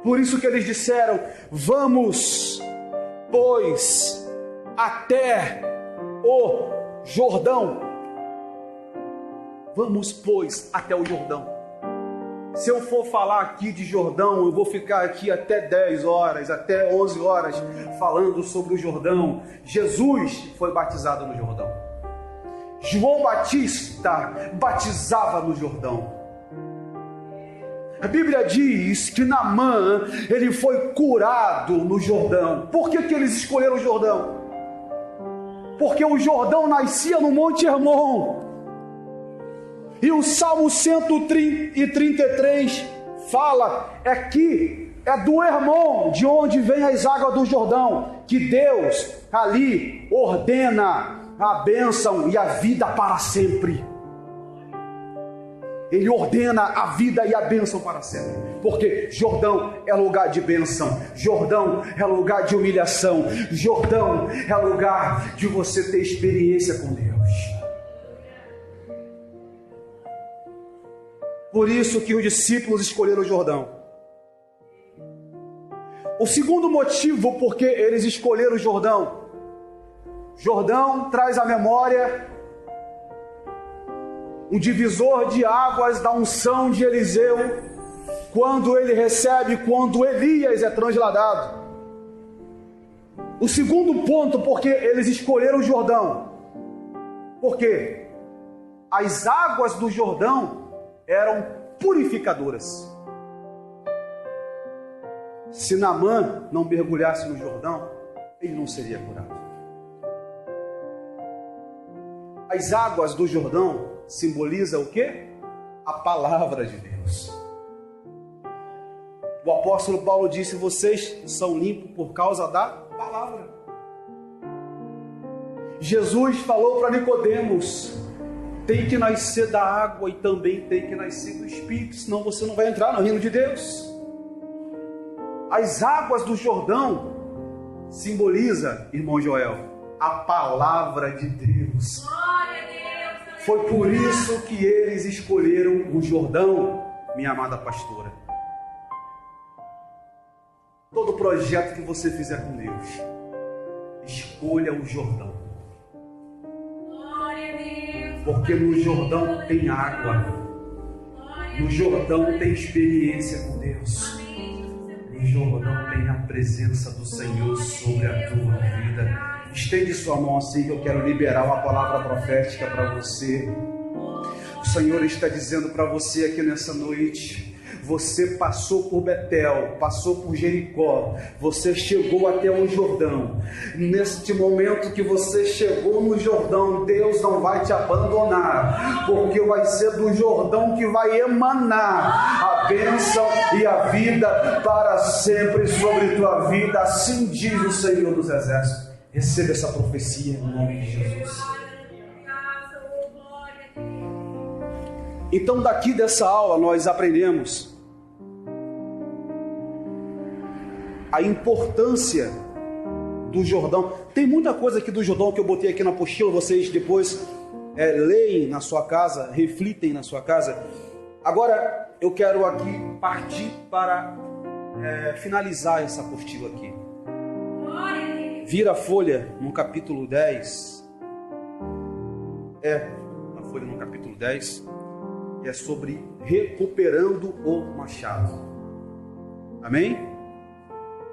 Por isso que eles disseram: vamos, pois, até o Jordão. Vamos, pois, até o Jordão. Se eu for falar aqui de Jordão, eu vou ficar aqui até 10 horas, até 11 horas, falando sobre o Jordão. Jesus foi batizado no Jordão. João Batista batizava no Jordão. A Bíblia diz que Naamã, ele foi curado no Jordão. Por que eles escolheram o Jordão? Porque o Jordão nascia no Monte Hermon. E o Salmo 133 fala, que é do Hermon, de onde vem as águas do Jordão, que Deus ali ordena a bênção e a vida para sempre. Ele ordena a vida e a bênção para sempre. Porque Jordão é lugar de bênção. Jordão é lugar de humilhação. Jordão é lugar de você ter experiência com Deus. Por isso que os discípulos escolheram o Jordão. O segundo motivo por que eles escolheram o Jordão. Jordão traz à memória um divisor de águas da unção de Eliseu, quando Elias é transladado. O segundo ponto porque eles escolheram o Jordão. Porque as águas do Jordão eram purificadoras. Se Naamã não mergulhasse no Jordão, ele não seria curado. As águas do Jordão simbolizam o quê? A palavra de Deus. O apóstolo Paulo disse: vocês são limpos por causa da palavra. Jesus falou para Nicodemos: tem que nascer da água e também tem que nascer do Espírito, senão você não vai entrar no reino de Deus. As águas do Jordão simboliza, irmão Joel, a palavra de Deus. Foi por isso que eles escolheram o Jordão, minha amada pastora. Todo projeto que você fizer com Deus, escolha o Jordão. Porque no Jordão tem água. No Jordão tem experiência com Deus. No Jordão tem a presença do Senhor sobre a tua vida. Estende sua mão assim que eu quero liberar uma palavra profética para você. O Senhor está dizendo para você aqui nessa noite: você passou por Betel, passou por Jericó, você chegou até o Jordão. Neste momento que você chegou no Jordão, Deus não vai te abandonar, porque vai ser do Jordão que vai emanar a bênção e a vida para sempre sobre tua vida. Assim diz o Senhor dos Exércitos. Receba essa profecia em nome de Jesus. Então, daqui dessa aula nós aprendemos a importância do Jordão. Tem muita coisa aqui do Jordão que eu botei aqui na apostila, vocês depois leem na sua casa, reflitem na sua casa. Agora eu quero aqui partir para finalizar essa apostila aqui. Vira a folha no capítulo 10. Na folha no capítulo 10. É sobre recuperando o machado. Amém?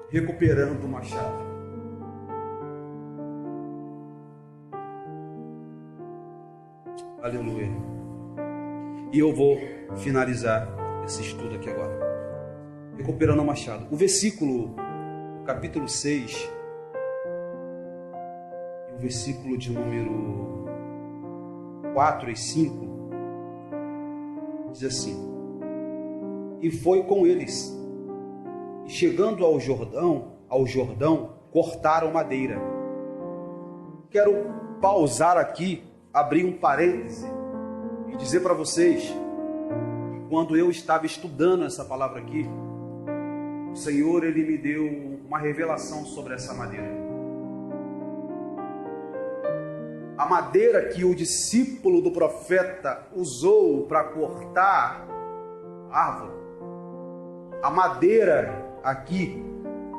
Recuperando o machado. Aleluia. E eu vou finalizar esse estudo aqui agora. Recuperando o machado. O versículo, o capítulo 6, e o versículo de número 4 e 5, diz assim: e foi com eles, e chegando ao Jordão, cortaram madeira. Quero pausar aqui, abrir um parêntese e dizer para vocês que quando eu estava estudando essa palavra aqui, o Senhor, Ele me deu uma revelação sobre essa madeira. A madeira que o discípulo do profeta usou para cortar a árvore, a madeira aqui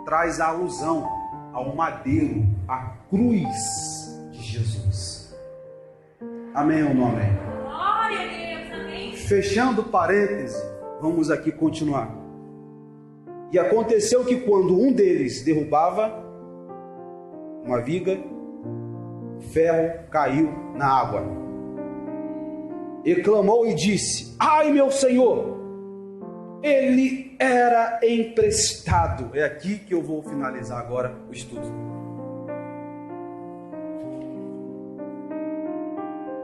traz a alusão ao madeiro, à cruz de Jesus. Amém ou não amém? Glória a Deus, amém. Fechando parêntese, vamos aqui continuar. E aconteceu que quando um deles derrubava uma viga, o ferro caiu na água. E clamou e disse: ai, meu Senhor, ele era emprestado. É aqui que eu vou finalizar agora o estudo.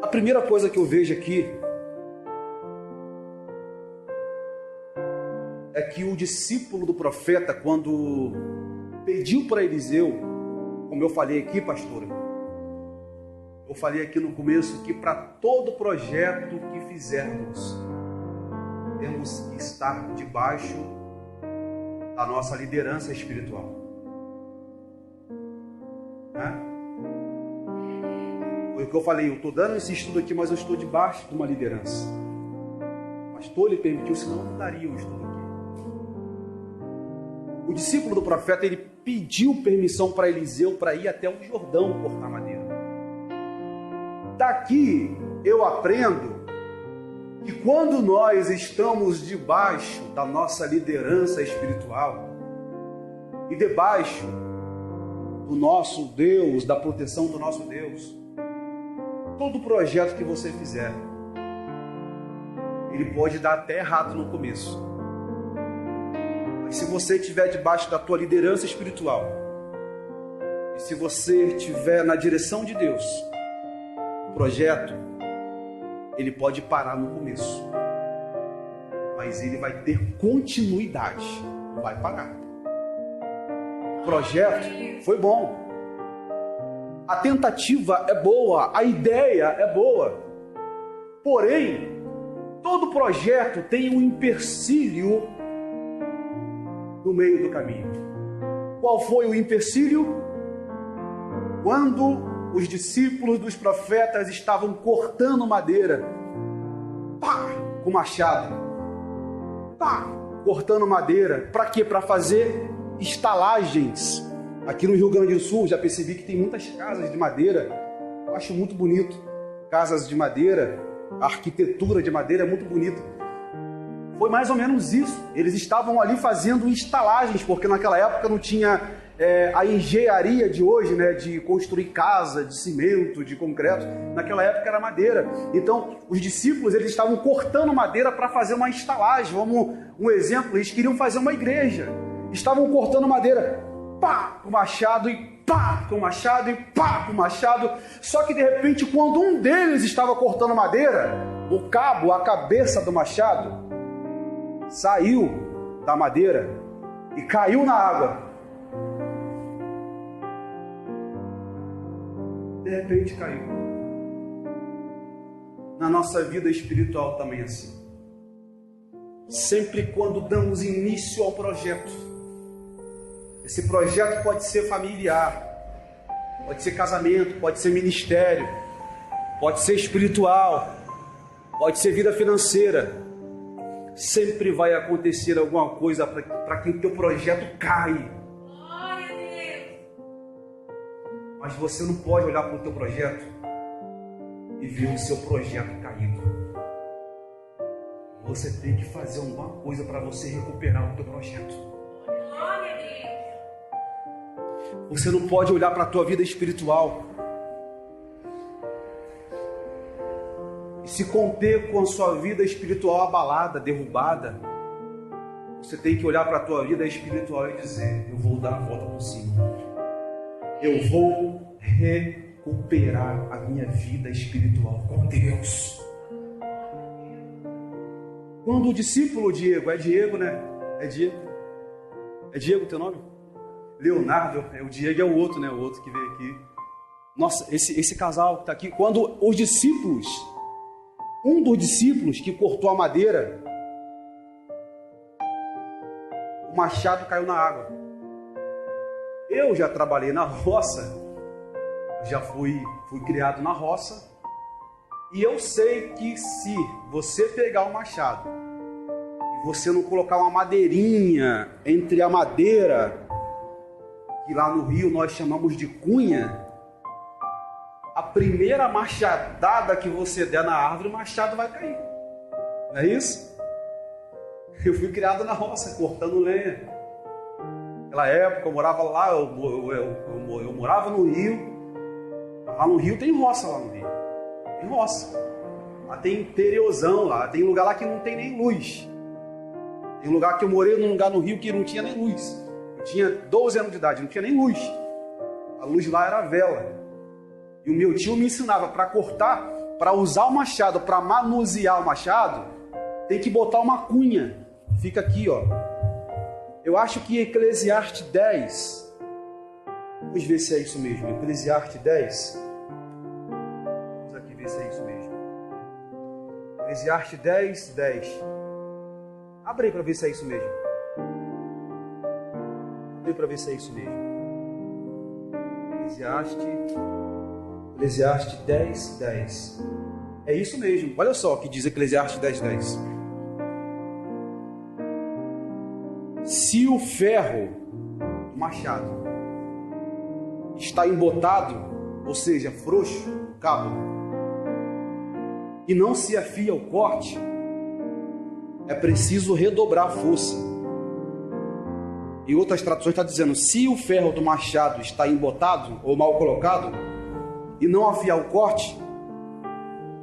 A primeira coisa que eu vejo aqui é que o discípulo do profeta, quando pediu para Eliseu, como eu falei aqui, pastora, eu falei aqui no começo que para todo projeto que fizermos, temos que estar debaixo da nossa liderança espiritual. Foi o que eu falei, eu estou dando esse estudo aqui, mas eu estou debaixo de uma liderança. O pastor lhe permitiu, senão eu não daria o estudo aqui. O discípulo do profeta, ele pediu permissão para Eliseu para ir até o Jordão cortar madeira. Daqui eu aprendo que quando nós estamos debaixo da nossa liderança espiritual e debaixo do nosso Deus, da proteção do nosso Deus, todo projeto que você fizer, ele pode dar até errado no começo. Mas se você estiver debaixo da tua liderança espiritual, e se você estiver na direção de Deus, o projeto, ele pode parar no começo, mas ele vai ter continuidade, não vai parar. O projeto foi bom, a tentativa é boa, a ideia é boa, porém, todo projeto tem um empecilho no meio do caminho. Qual foi o empecilho? Quando os discípulos dos profetas estavam cortando madeira, com machado, cortando madeira, para quê? Para fazer estalagens, Aqui no Rio Grande do Sul, já percebi que tem muitas casas de madeira. Eu acho muito bonito. Casas de madeira, a arquitetura de madeira é muito bonita. Foi mais ou menos isso. Eles estavam ali fazendo estalagens, porque naquela época não tinha a engenharia de hoje, né, de construir casa, de cimento, de concreto. Naquela época era madeira. Então, os discípulos, eles estavam cortando madeira para fazer uma estalagem. Vamos, um exemplo, eles queriam fazer uma igreja. Estavam cortando madeira, pá, com o machado, e pá, com o machado, e pá, com o machado. Só que, de repente, quando um deles estava cortando madeira, o cabo, a cabeça do machado, saiu da madeira e caiu na água. De repente caiu. Na nossa vida espiritual também é assim. Sempre quando damos início ao projeto, esse projeto pode ser familiar, pode ser casamento, pode ser ministério, pode ser espiritual, pode ser vida financeira. Sempre vai acontecer alguma coisa para que o teu projeto caia. Glória a Deus. Mas você não pode olhar para o teu projeto e ver o seu projeto caído. Você tem que fazer alguma coisa para você recuperar o teu projeto. Glória a Deus. Você não pode olhar para a tua vida espiritual e se conter com a sua vida espiritual abalada, derrubada. Você tem que olhar para a tua vida espiritual e dizer: eu vou dar a volta por cima. Eu vou recuperar a minha vida espiritual com Deus. Quando o discípulo Diego, é Diego, né? É Diego. É Diego o teu nome? Leonardo, o Diego é o outro, né? O outro que veio aqui. Nossa, esse casal que está aqui. Quando os discípulos, um dos discípulos que cortou a madeira, o machado caiu na água. Eu já trabalhei na roça, já fui criado na roça, e eu sei que se você pegar o machado e você não colocar uma madeirinha entre a madeira, que lá no Rio nós chamamos de cunha, a primeira machadada que você der na árvore, o machado vai cair. Não é isso? Eu fui criado na roça, cortando lenha. Naquela época eu morava lá, eu morava no Rio. Lá no Rio tem roça, lá no Rio. Tem roça. Lá tem interiorzão, lá tem lugar lá que não tem nem luz. Tem lugar que eu morei num lugar no Rio que não tinha nem luz. Eu tinha 12 anos de idade, não tinha nem luz. A luz lá era vela. E o meu tio me ensinava para cortar, para usar o machado, para manusear o machado, tem que botar uma cunha. Fica aqui, ó. Eu acho que Eclesiastes 10, vamos ver se é isso mesmo. Eclesiastes 10. Vamos aqui ver se é isso mesmo. Eclesiastes 10, 10. Abre aí para ver se é isso mesmo. Abre aí para ver se é isso mesmo. Eclesiastes 10, 10. É isso mesmo. Olha só o que diz Eclesiastes 10, 10. Se o ferro do machado está embotado, ou seja, frouxo, o cabo, e não se afia o corte, é preciso redobrar a força. Em outras traduções está dizendo: se o ferro do machado está embotado ou mal colocado e não afiar o corte,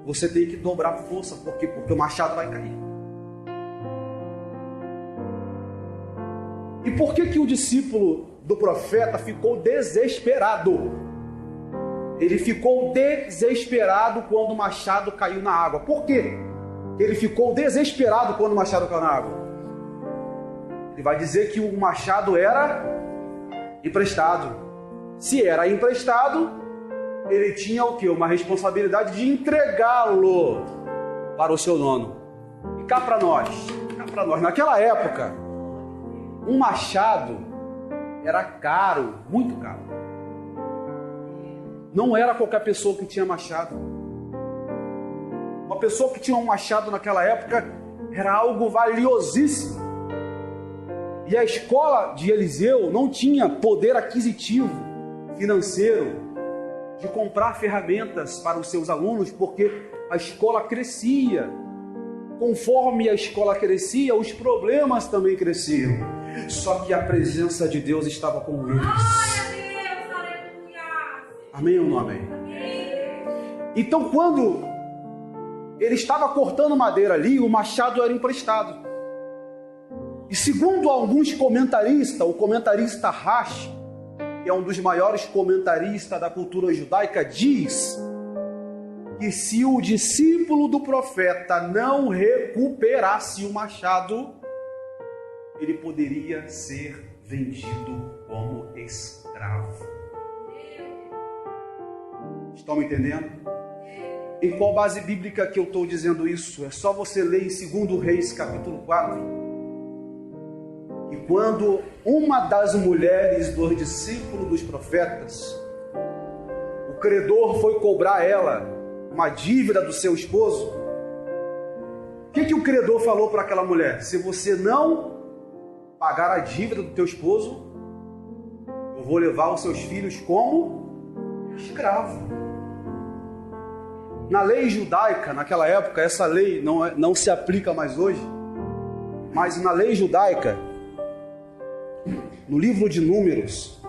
você tem que dobrar a força, porque o machado vai cair. E por que o discípulo do profeta ficou desesperado? Ele ficou desesperado quando o machado caiu na água. Por quê? Ele ficou desesperado quando o machado caiu na água. Ele vai dizer que o machado era emprestado. Se era emprestado, ele tinha o quê? Uma responsabilidade de entregá-lo para o seu dono. E cá para nós, naquela época, um machado era caro, muito caro. Não era qualquer pessoa que tinha machado. Uma pessoa que tinha um machado naquela época era algo valiosíssimo. E a escola de Eliseu não tinha poder aquisitivo financeiro de comprar ferramentas para os seus alunos, porque a escola crescia. Conforme a escola crescia, os problemas também cresciam. Só que a presença de Deus estava com eles. Glória a Deus, aleluia. Amém ou não amém? Então, quando ele estava cortando madeira ali, o machado era emprestado. E segundo alguns comentaristas, o comentarista Rashi, que é um dos maiores comentaristas da cultura judaica, diz que se o discípulo do profeta não recuperasse o machado, ele poderia ser vendido como escravo. Estão me entendendo? Em qual base bíblica que eu estou dizendo isso? É só você ler em 2 Reis, capítulo 4. E quando uma das mulheres dos discípulos dos profetas, o credor foi cobrar ela uma dívida do seu esposo, o que o credor falou para aquela mulher? Se você não pagar a dívida do teu esposo, eu vou levar os seus filhos como escravo. Na lei judaica, naquela época, essa lei não se aplica mais hoje, mas na lei judaica, no livro de Números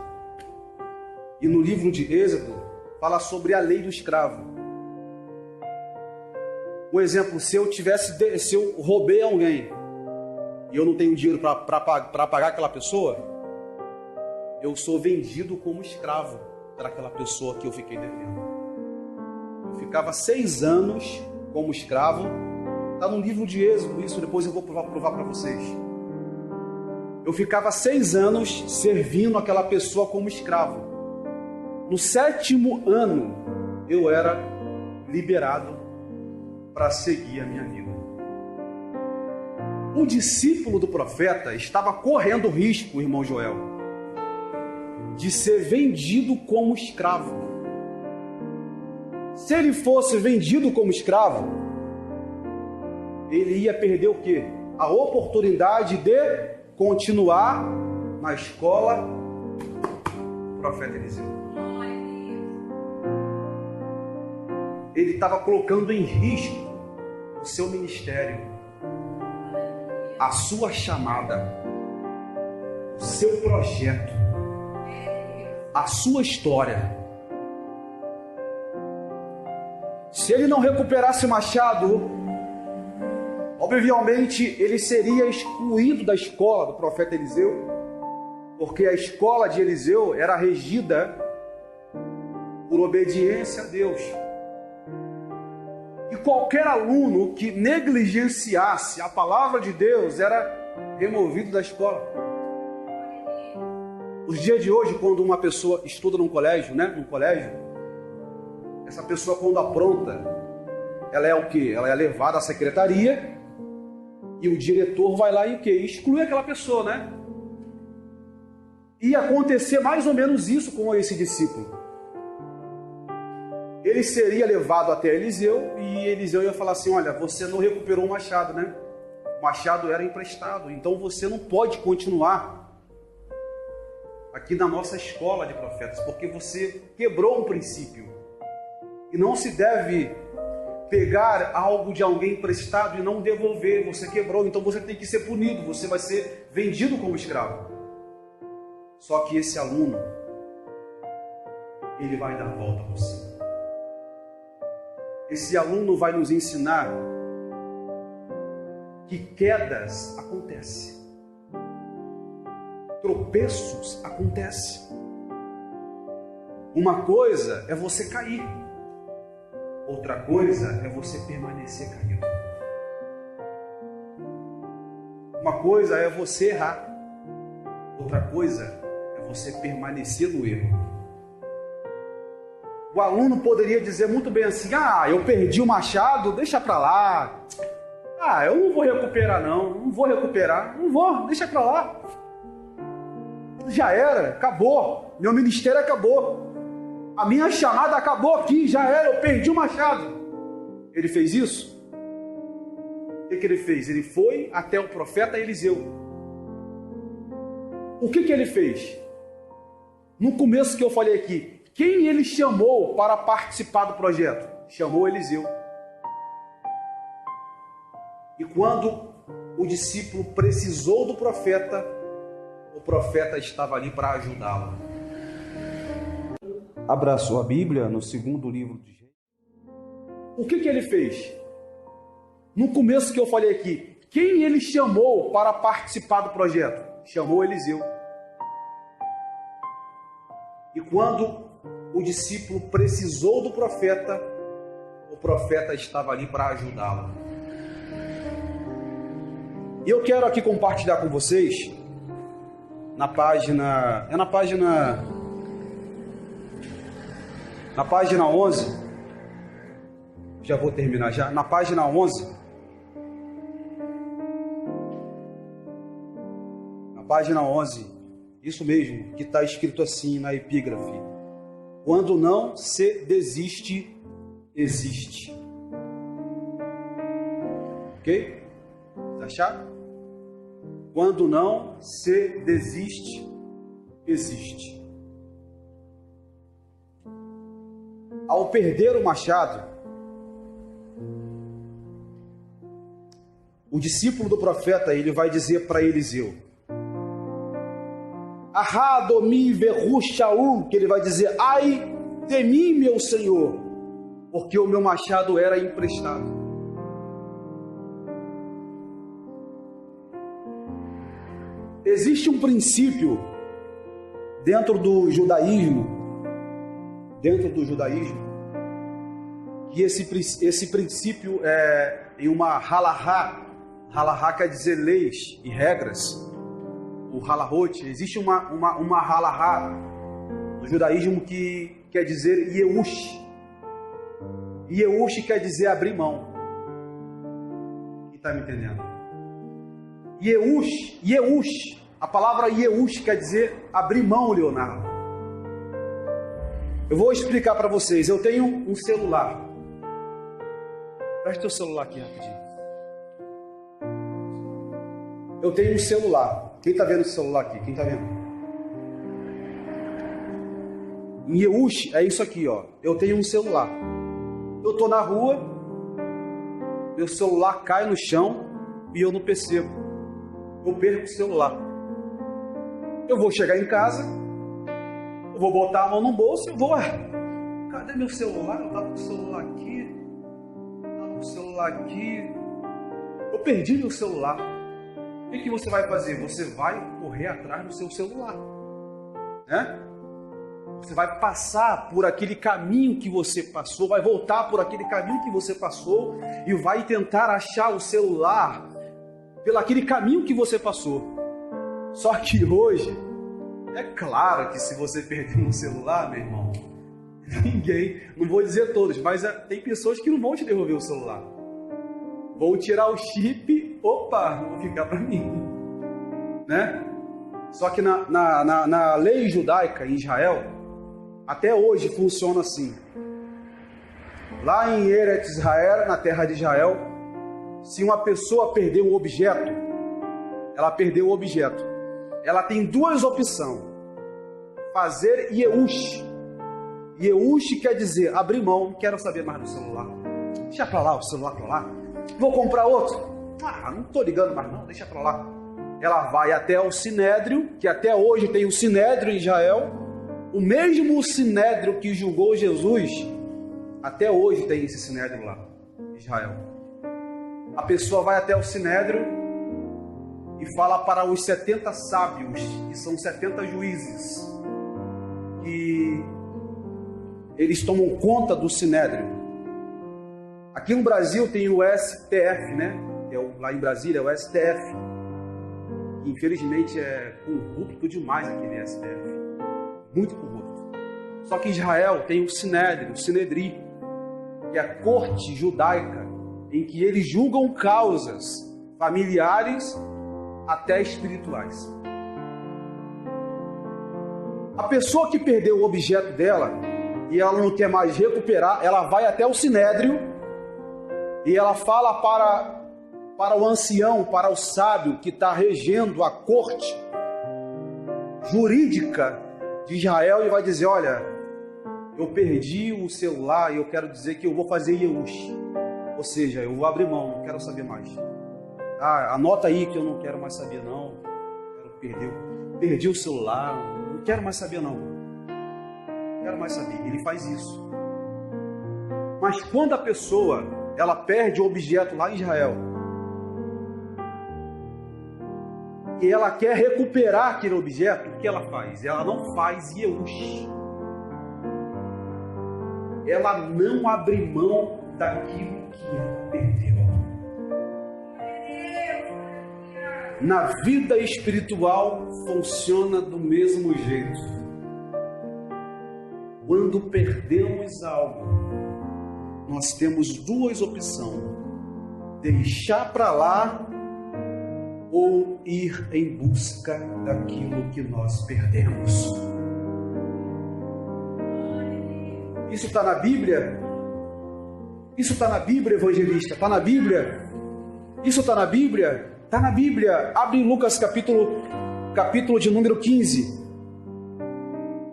e no livro de Êxodo, fala sobre a lei do escravo. Um exemplo, se eu roubei alguém e eu não tenho dinheiro para pagar aquela pessoa, eu sou vendido como escravo para aquela pessoa que eu fiquei devendo. Eu ficava 6 anos como escravo. Está no livro de Êxodo, isso depois eu vou provar para vocês. Eu ficava 6 anos servindo aquela pessoa como escravo. No 7º ano, eu era liberado para seguir a minha vida. O discípulo do profeta estava correndo risco, irmão Joel, de ser vendido como escravo. Se ele fosse vendido como escravo, ele ia perder o quê? A oportunidade de continuar na escola do profeta Eliseu. Ele estava colocando em risco o seu ministério, a sua chamada, o seu projeto, a sua história. Se ele não recuperasse o machado, obviamente ele seria excluído da escola do profeta Eliseu, porque a escola de Eliseu era regida por obediência a Deus. E qualquer aluno que negligenciasse a palavra de Deus era removido da escola. Os dias de hoje, quando uma pessoa estuda num colégio, essa pessoa, quando apronta, ela é o quê? Ela é levada à secretaria e o diretor vai lá e o quê? Exclui aquela pessoa, né? Ia acontecer mais ou menos isso com esse discípulo. Ele seria levado até Eliseu e Eliseu ia falar assim: olha, você não recuperou o machado, né? O machado era emprestado, então você não pode continuar aqui na nossa escola de profetas, porque você quebrou um princípio. E não se deve pegar algo de alguém emprestado e não devolver. Você quebrou, então você tem que ser punido. Você vai ser vendido como escravo. Só que esse aluno, ele vai dar a volta por cima. Esse aluno vai nos ensinar que quedas acontecem. Tropeços acontecem. Uma coisa é você cair. Outra coisa é você permanecer caído. Uma coisa é você errar. Outra coisa é você permanecer no erro. O aluno poderia dizer muito bem assim: eu perdi o machado, deixa pra lá. Eu não vou recuperar não vou recuperar, deixa pra lá. Já era, acabou, meu ministério acabou. A minha chamada acabou aqui, já era, eu perdi o machado. Ele fez isso? O que ele fez? Ele foi até o profeta Eliseu. O que ele fez? No começo que eu falei aqui, quem ele chamou para participar do projeto? Chamou Eliseu. E quando o discípulo precisou do profeta, o profeta estava ali para ajudá-lo. Abra sua Bíblia no segundo livro de Reis. O que ele fez? No começo que eu falei aqui, quem ele chamou para participar do projeto? Chamou Eliseu. E quando o discípulo precisou do profeta, o profeta estava ali para ajudá-lo. E eu quero aqui compartilhar com vocês, na página 11, já vou terminar já, na página 11, isso mesmo, que está escrito assim na epígrafe: quando não se desiste, existe. Ok? Tá achado? Quando não se desiste, existe. Ao perder o machado, o discípulo do profeta, ele vai dizer para Eliseu: Arradomi verru Shaul, que ele vai dizer: ai de mim, meu senhor, porque o meu machado era emprestado. Existe um princípio dentro do judaísmo, que esse princípio é em uma halahá. Halahá quer dizer leis e regras. O halahot, existe uma halahá no judaísmo que quer dizer yeush. Yeush quer dizer abrir mão. Quem está me entendendo? Yeush, a palavra Yeush quer dizer abrir mão, Leonardo. Eu vou explicar para vocês. Eu tenho um celular. Presta teu celular aqui rapidinho. Eu tenho um celular. Quem está vendo esse celular aqui? Quem está vendo? Em Yeush é isso aqui, ó. Eu tenho um celular. Eu estou na rua, meu celular cai no chão e eu não percebo. Eu perco o celular. Eu vou chegar em casa, eu vou botar a mão no bolso e eu vou... Cadê meu celular? Eu estava com o celular aqui. Eu perdi meu celular. O que você vai fazer? Você vai correr atrás do seu celular, né? Você vai passar por aquele caminho que você passou, vai voltar por aquele caminho que você passou e vai tentar achar o celular pelo aquele caminho que você passou. Só que hoje, é claro que se você perder um celular, meu irmão, ninguém, não vou dizer todos, mas tem pessoas que não vão te devolver o celular. Vou tirar o chip, opa, vou ficar para mim, né? Só que na lei judaica em Israel, até hoje funciona assim. Lá em Eretz Israel, na terra de Israel, se uma pessoa perder um objeto, ela perdeu o objeto. Ela tem duas opções: fazer Yeush. Yeush quer dizer abrir mão, não quero saber mais do celular. Deixa para lá o celular para lá. Vou comprar outro. Não estou ligando mais não, deixa para lá. Ela vai até o Sinédrio, que até hoje tem o Sinédrio em Israel. O mesmo Sinédrio que julgou Jesus, até hoje tem esse Sinédrio lá em Israel. A pessoa vai até o Sinédrio e fala para os 70 sábios, que são 70 juízes, que eles tomam conta do Sinédrio. Aqui no Brasil tem o STF, né? Lá em Brasília é o STF. Que infelizmente é corrupto demais aquele STF. Muito corrupto. Só que em Israel tem o Sinédrio, o Sinedri, que é a corte judaica, em que eles julgam causas familiares até espirituais. A pessoa que perdeu o objeto dela e ela não quer mais recuperar, ela vai até o Sinédrio e ela fala para o ancião, para o sábio que está regendo a corte, jurídica de Israel e vai dizer: olha, eu perdi o celular e eu quero dizer que eu vou fazer Yeush. Ou seja, eu vou abrir mão, não quero saber mais. Anota aí que eu não quero mais saber não. Perdi o celular, não quero mais saber não. Não quero mais saber. Ele faz isso. Mas quando a pessoa, ela perde o objeto lá em Israel, e ela quer recuperar aquele objeto, o que ela faz? Ela não faz Yeush. Ela não abre mão daquilo que ela perdeu. Na vida espiritual funciona do mesmo jeito. Quando perdemos algo, nós temos duas opções: deixar para lá ou ir em busca daquilo que nós perdemos. Isso está na Bíblia? Isso está na Bíblia, evangelista? Está na Bíblia? Isso está na Bíblia? Está na Bíblia. Abre em Lucas capítulo de número 15.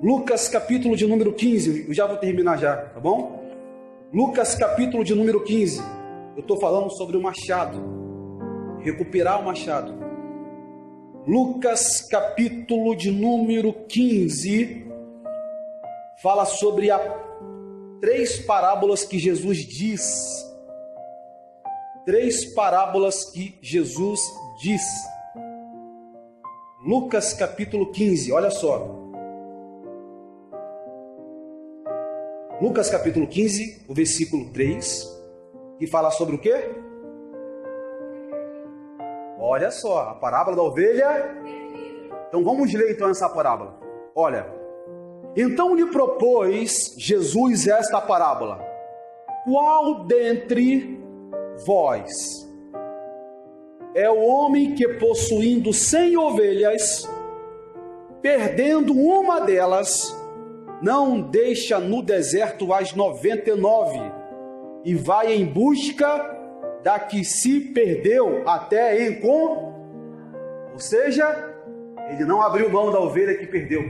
Lucas capítulo de número 15. Eu já vou terminar já, tá bom? Lucas capítulo de número 15. Eu estou falando sobre o machado. Recuperar o machado. Lucas capítulo de número 15 fala sobre três parábolas que Jesus diz. Três parábolas que Jesus diz. Lucas capítulo 15, olha só. Lucas capítulo 15, o versículo 3, que fala sobre o quê? Olha só, a parábola da ovelha. Então vamos ler então essa parábola. Olha. Então lhe propôs Jesus esta parábola: qual dentre vós é o homem que, possuindo 100 ovelhas, perdendo uma delas, não deixa no deserto as 99 e vai em busca da que se perdeu até encontrar? Ou seja, ele não abriu mão da ovelha que perdeu.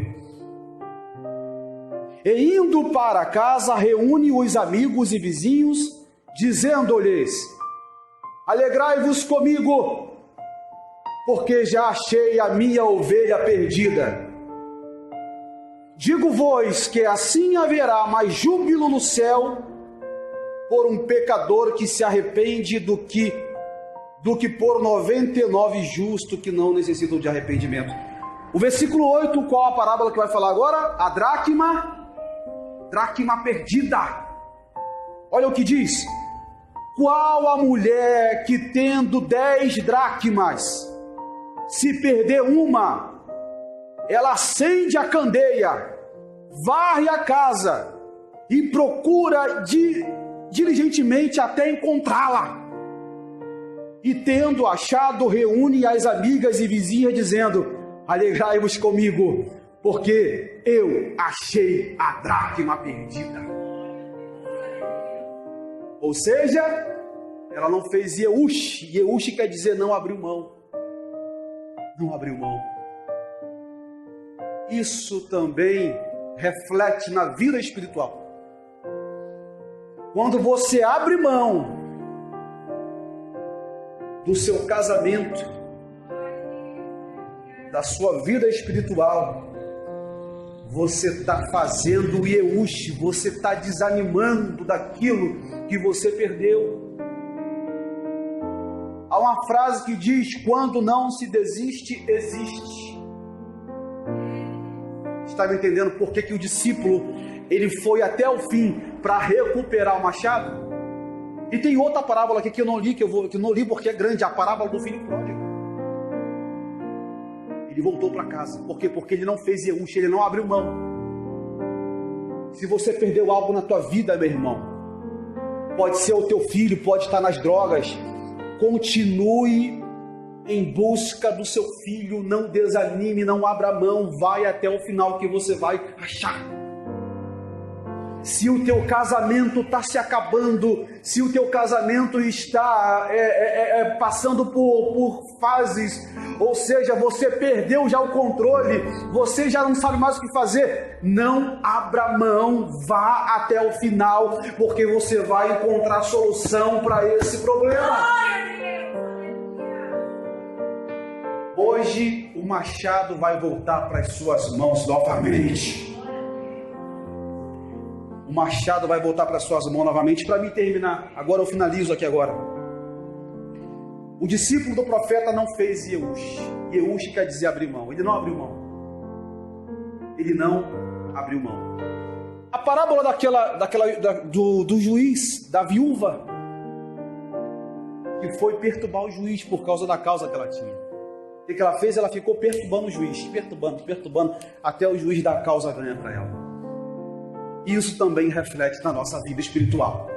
E indo para casa, reúne os amigos e vizinhos, dizendo-lhes: alegrai-vos comigo, porque já achei a minha ovelha perdida. Digo-vos que assim haverá mais júbilo no céu por um pecador que se arrepende do que por 99 justos que não necessitam de arrependimento. O versículo 8, qual a parábola que vai falar agora? A dracma perdida. Olha o que diz: qual a mulher que, tendo 10 dracmas, se perder uma, ela acende a candeia, varre a casa e procura diligentemente até encontrá-la, e tendo achado, reúne as amigas e vizinhas, dizendo: alegrai-vos comigo, porque eu achei a dracma perdida. Ou seja, ela não fez Yeush. Yeush quer dizer não abriu mão. Não abriu mão. Isso também reflete na vida espiritual. Quando você abre mão do seu casamento, da sua vida espiritual, você está fazendo o Yeush, você está desanimando daquilo que você perdeu. Há uma frase que diz: quando não se desiste, existe. Está me entendendo por que o discípulo ele foi até o fim para recuperar o machado? E tem outra parábola aqui que eu não li, que eu não li porque é grande, a parábola do filho pródigo. Ele voltou para casa. Por quê? Porque ele não fez Yeush, ele não abriu mão. Se você perdeu algo na tua vida, meu irmão, pode ser o teu filho, pode estar nas drogas, continue em busca do seu filho, não desanime, não abra mão, vai até o final que você vai achar. se o teu casamento está se acabando, se o teu casamento está passando por fases, ou seja, você perdeu já o controle, você já não sabe mais o que fazer, não abra mão, vá até o final, porque você vai encontrar solução para esse problema. Hoje o machado vai voltar para as suas mãos novamente. O machado vai voltar para as suas mãos novamente. Para me terminar, agora eu finalizo aqui agora. O discípulo do profeta não fez Yeush. Yeush quer dizer abrir mão. Ele não abriu mão. Ele não abriu mão. A parábola do juiz, da viúva, que foi perturbar o juiz por causa da causa que ela tinha. O que ela fez? Ela ficou perturbando o juiz, perturbando, até o juiz dar a causa ganha para ela. Isso também reflete na nossa vida espiritual.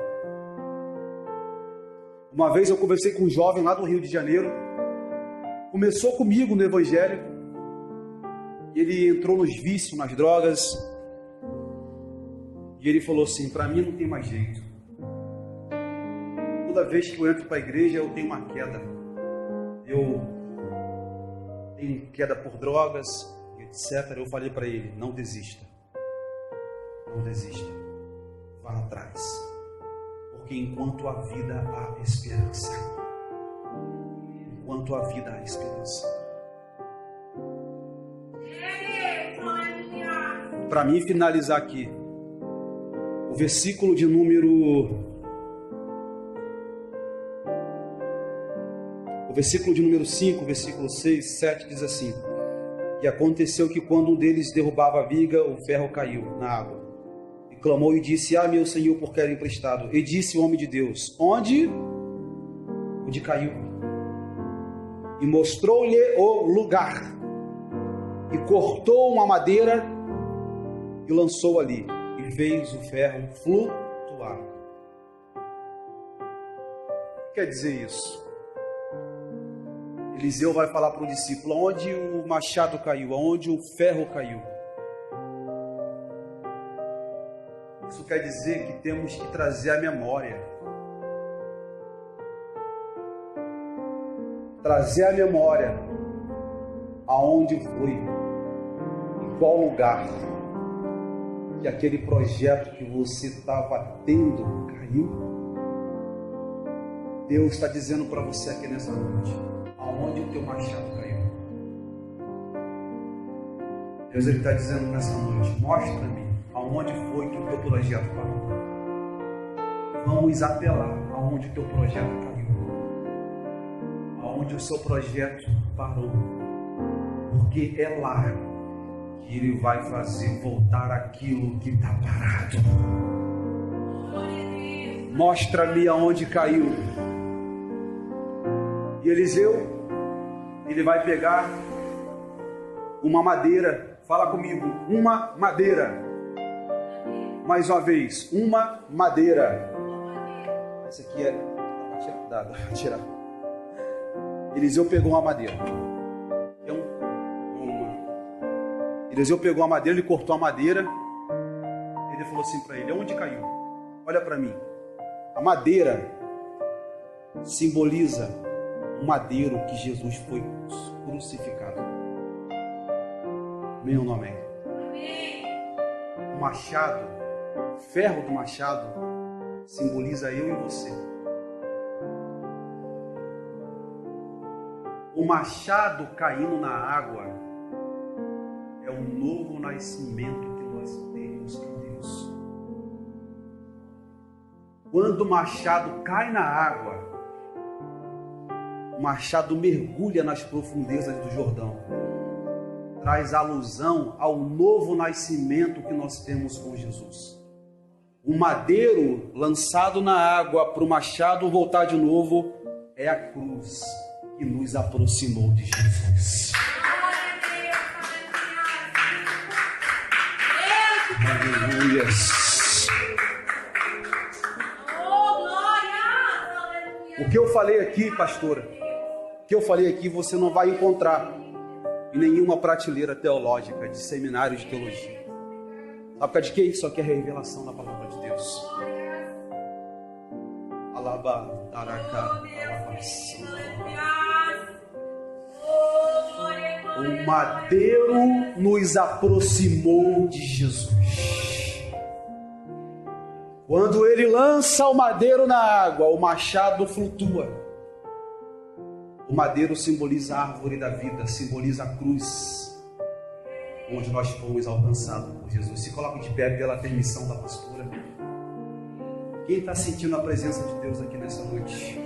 Uma vez eu conversei com um jovem lá do Rio de Janeiro, começou comigo no Evangelho, ele entrou nos vícios, nas drogas, e ele falou assim: para mim não tem mais jeito. Toda vez que eu entro para a igreja eu tenho uma queda. Eu tenho queda por drogas, etc. Eu falei para ele: não desista. Não desista, vá atrás, porque enquanto há vida há esperança. Enquanto há vida há esperança. Para mim finalizar aqui, o versículo de número 5, versículo 6, 7 diz assim: e aconteceu que quando um deles derrubava a viga, o ferro caiu na água. Clamou e disse: ah, meu Senhor, por que era emprestado? E disse o homem de Deus: onde caiu? E mostrou-lhe o lugar. E cortou uma madeira e lançou ali. E fez o ferro flutuar. O que quer dizer isso? Eliseu vai falar para o discípulo: onde o machado caiu, onde o ferro caiu. Isso quer dizer que temos que trazer a memória. Trazer a memória aonde foi, em qual lugar que aquele projeto que você estava tendo caiu. Deus está dizendo para você aqui nessa noite: aonde o teu machado caiu. Deus está dizendo nessa noite: mostra-me aonde foi que o teu projeto parou. Vamos apelar aonde o teu projeto caiu, aonde o seu projeto parou, porque é lá que Ele vai fazer voltar aquilo que está parado. Mostra-me aonde caiu. E Eliseu, ele vai pegar uma madeira. Fala comigo: uma madeira. Mais uma vez, uma madeira. Essa aqui dá para tirar. Eliseu pegou uma madeira. Eliseu pegou a madeira, ele cortou a madeira. Ele falou assim para ele: onde caiu? Olha para mim. A madeira simboliza o madeiro que Jesus foi crucificado. Amém ou não amém? O machado, o ferro do machado, simboliza eu e você. O machado caindo na água é um novo nascimento que nós temos em Deus. Quando o machado cai na água, o machado mergulha nas profundezas do Jordão. Traz alusão ao novo nascimento que nós temos com Jesus. O madeiro lançado na água para o machado voltar de novo é a cruz que nos aproximou de Jesus. Aleluia. O que eu falei aqui, pastora, o que eu falei aqui você não vai encontrar em nenhuma prateleira teológica de seminário de teologia. Sabe por causa de quê? Isso aqui é revelação da palavra de Deus. Alaba, taraka, o madeiro nos aproximou de Jesus. Quando ele lança o madeiro na água, o machado flutua. O madeiro simboliza a árvore da vida, simboliza a cruz, onde nós fomos alcançados por Jesus. Se coloca de pé pela permissão da pastora. Quem está sentindo a presença de Deus aqui nessa noite?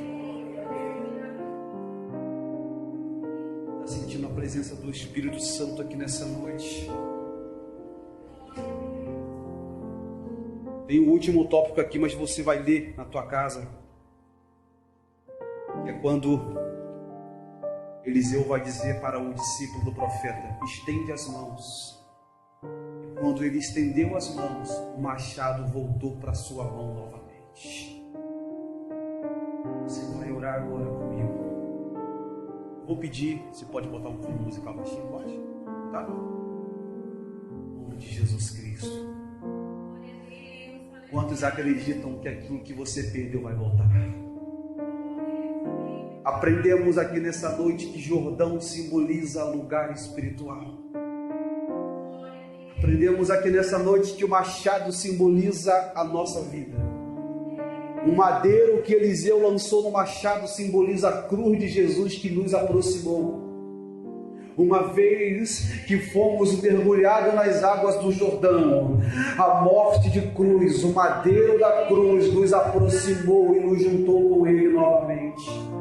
Está sentindo a presença do Espírito Santo aqui nessa noite? Tem o último tópico aqui, mas você vai ler na tua casa. Que é quando Eliseu vai dizer para o discípulo do profeta: estende as mãos. E quando ele estendeu as mãos, o machado voltou para sua mão novamente. Você vai orar agora comigo. Vou pedir, você pode botar um fundo musical baixinho, pode? Tá? Em nome de Jesus Cristo. Quantos acreditam que aquilo que você perdeu vai voltar? Aprendemos aqui nessa noite que Jordão simboliza lugar espiritual. Aprendemos aqui nessa noite que o machado simboliza a nossa vida. O madeiro que Eliseu lançou no machado simboliza a cruz de Jesus que nos aproximou. Uma vez que fomos mergulhados nas águas do Jordão, a morte de cruz, o madeiro da cruz nos aproximou e nos juntou com ele novamente.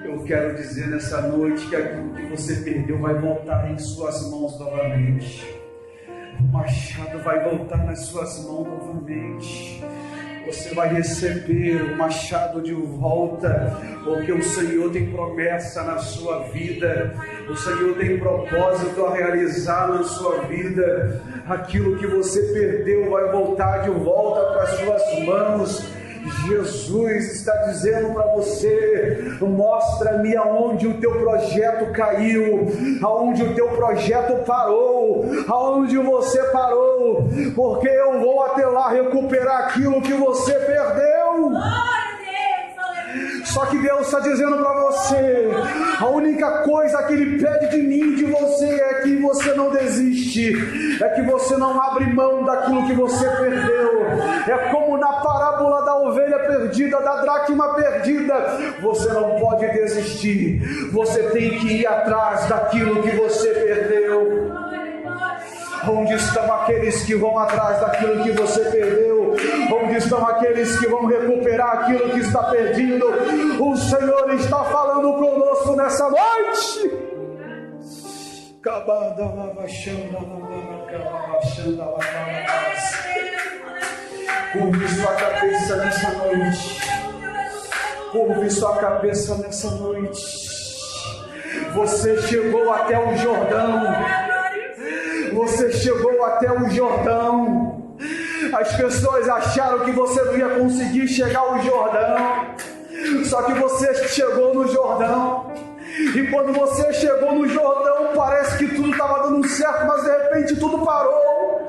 Eu quero dizer nessa noite que aquilo que você perdeu vai voltar em suas mãos novamente. O machado vai voltar nas suas mãos novamente. Você vai receber o machado de volta, porque o Senhor tem promessa na sua vida. O Senhor tem propósito a realizar na sua vida. Aquilo que você perdeu vai voltar de volta para as suas mãos. Jesus está dizendo para você: mostra-me aonde o teu projeto caiu, aonde o teu projeto parou, aonde você parou, porque eu vou até lá recuperar aquilo que você perdeu. Só que Deus está dizendo para você: a única coisa que Ele pede de mim, de você, é que você não desiste, é que você não abre mão daquilo que você perdeu. É como na parábola da ovelha perdida, da dracma perdida. Você não pode desistir, você tem que ir atrás daquilo que você perdeu. Onde estão aqueles que vão atrás daquilo que você perdeu? Onde estão aqueles que vão recuperar aquilo que está perdido? O Senhor está falando conosco nessa noite. Curve sua cabeça nessa noite. Curve sua cabeça nessa noite. Você chegou até o Jordão. Você chegou até o Jordão. As pessoas acharam que você não ia conseguir chegar ao Jordão. Só que você chegou no Jordão. E quando você chegou no Jordão, parece que tudo estava dando certo, mas de repente tudo parou.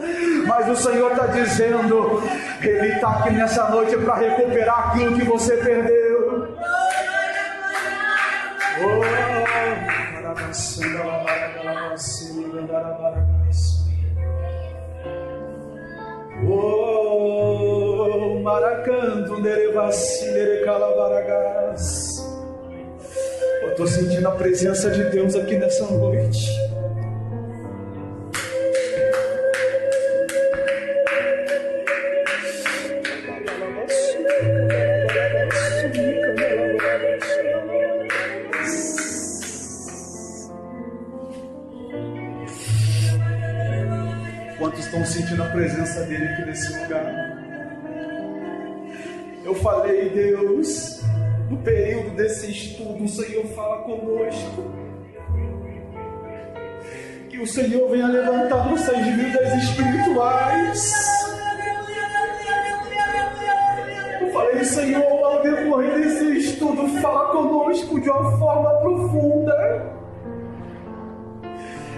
Mas o Senhor está dizendo: Ele está aqui nessa noite para recuperar aquilo que você perdeu. Maracando nerevacilere calabaragas. Eu estou sentindo a presença de Deus aqui nessa noite. Quantos estão sentindo a presença dele aqui nesse lugar? Eu falei, Deus, no período desse estudo, o Senhor fala conosco. Que o Senhor venha levantar nossas vidas espirituais. Eu falei, Senhor, Senhor, ao decorrer desse estudo, fala conosco de uma forma profunda.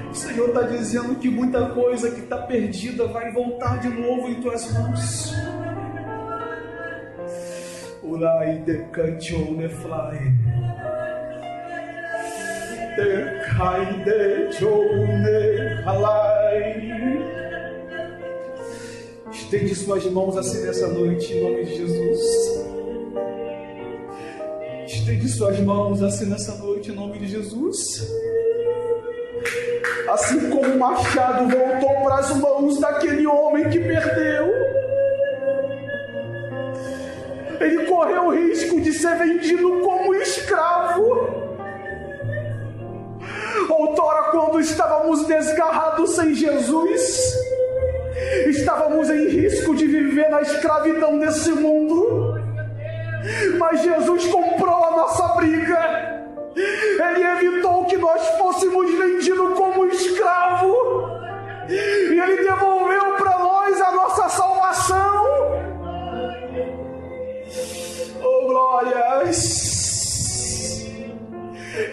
O Senhor está dizendo que muita coisa que está perdida vai voltar de novo em tuas mãos. Ulai decantio neflai, decai de jone halai. Estende suas mãos assim nessa noite, em nome de Jesus. Estende suas mãos assim nessa noite, em nome de Jesus. Assim como o machado voltou para as mãos daquele homem que perdeu, ele correu o risco de ser vendido como escravo. Outrora, quando estávamos desgarrados sem Jesus, estávamos em risco de viver na escravidão desse mundo, mas Jesus comprou a nossa briga. Ele evitou que nós fôssemos vendidos como escravo, e Ele devolveu para nós a nossa salvação. Oh, glórias!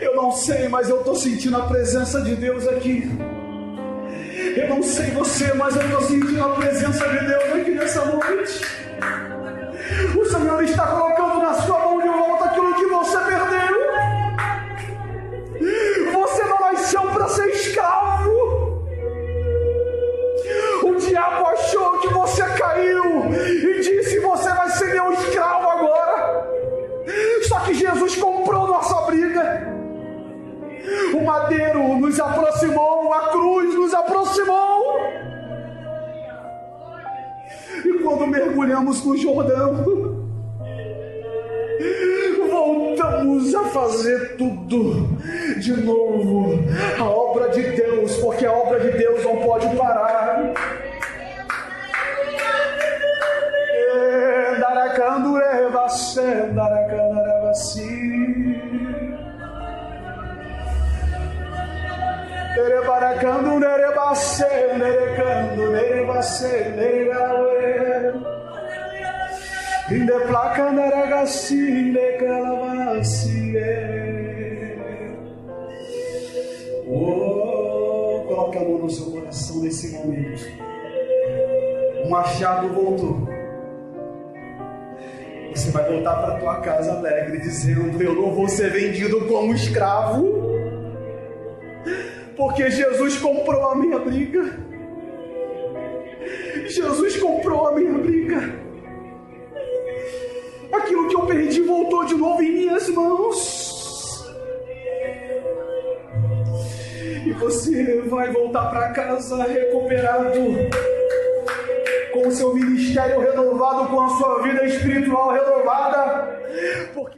Eu não sei, mas eu estou sentindo a presença de Deus aqui. Eu não sei você, mas eu estou sentindo a presença de Deus aqui nessa noite. O Senhor está colocando na sua mão de volta aquilo que você perdeu. Você não nasceu para ser escravo. O diabo achou que você caiu e disse: você vai ser meu escravo agora. Só que Jesus comprou nossa briga. O madeiro nos aproximou, a cruz nos aproximou. E quando mergulhamos no Jordão, voltamos a fazer tudo de novo. A obra de Deus, porque a obra de Deus não pode parar. Nerebaracando, nerebase, nerecando, nerebase, neregawe. Inde placa, neregassi, necalavassi. Oh, coloque a mão no seu coração nesse momento. O machado voltou. Você vai voltar para a tua casa alegre, dizendo: eu não vou ser vendido como escravo, porque Jesus comprou a minha briga. Jesus comprou a minha briga. Aquilo que eu perdi voltou de novo em minhas mãos. E você vai voltar para casa recuperado, com o seu ministério renovado, com a sua vida espiritual renovada, porque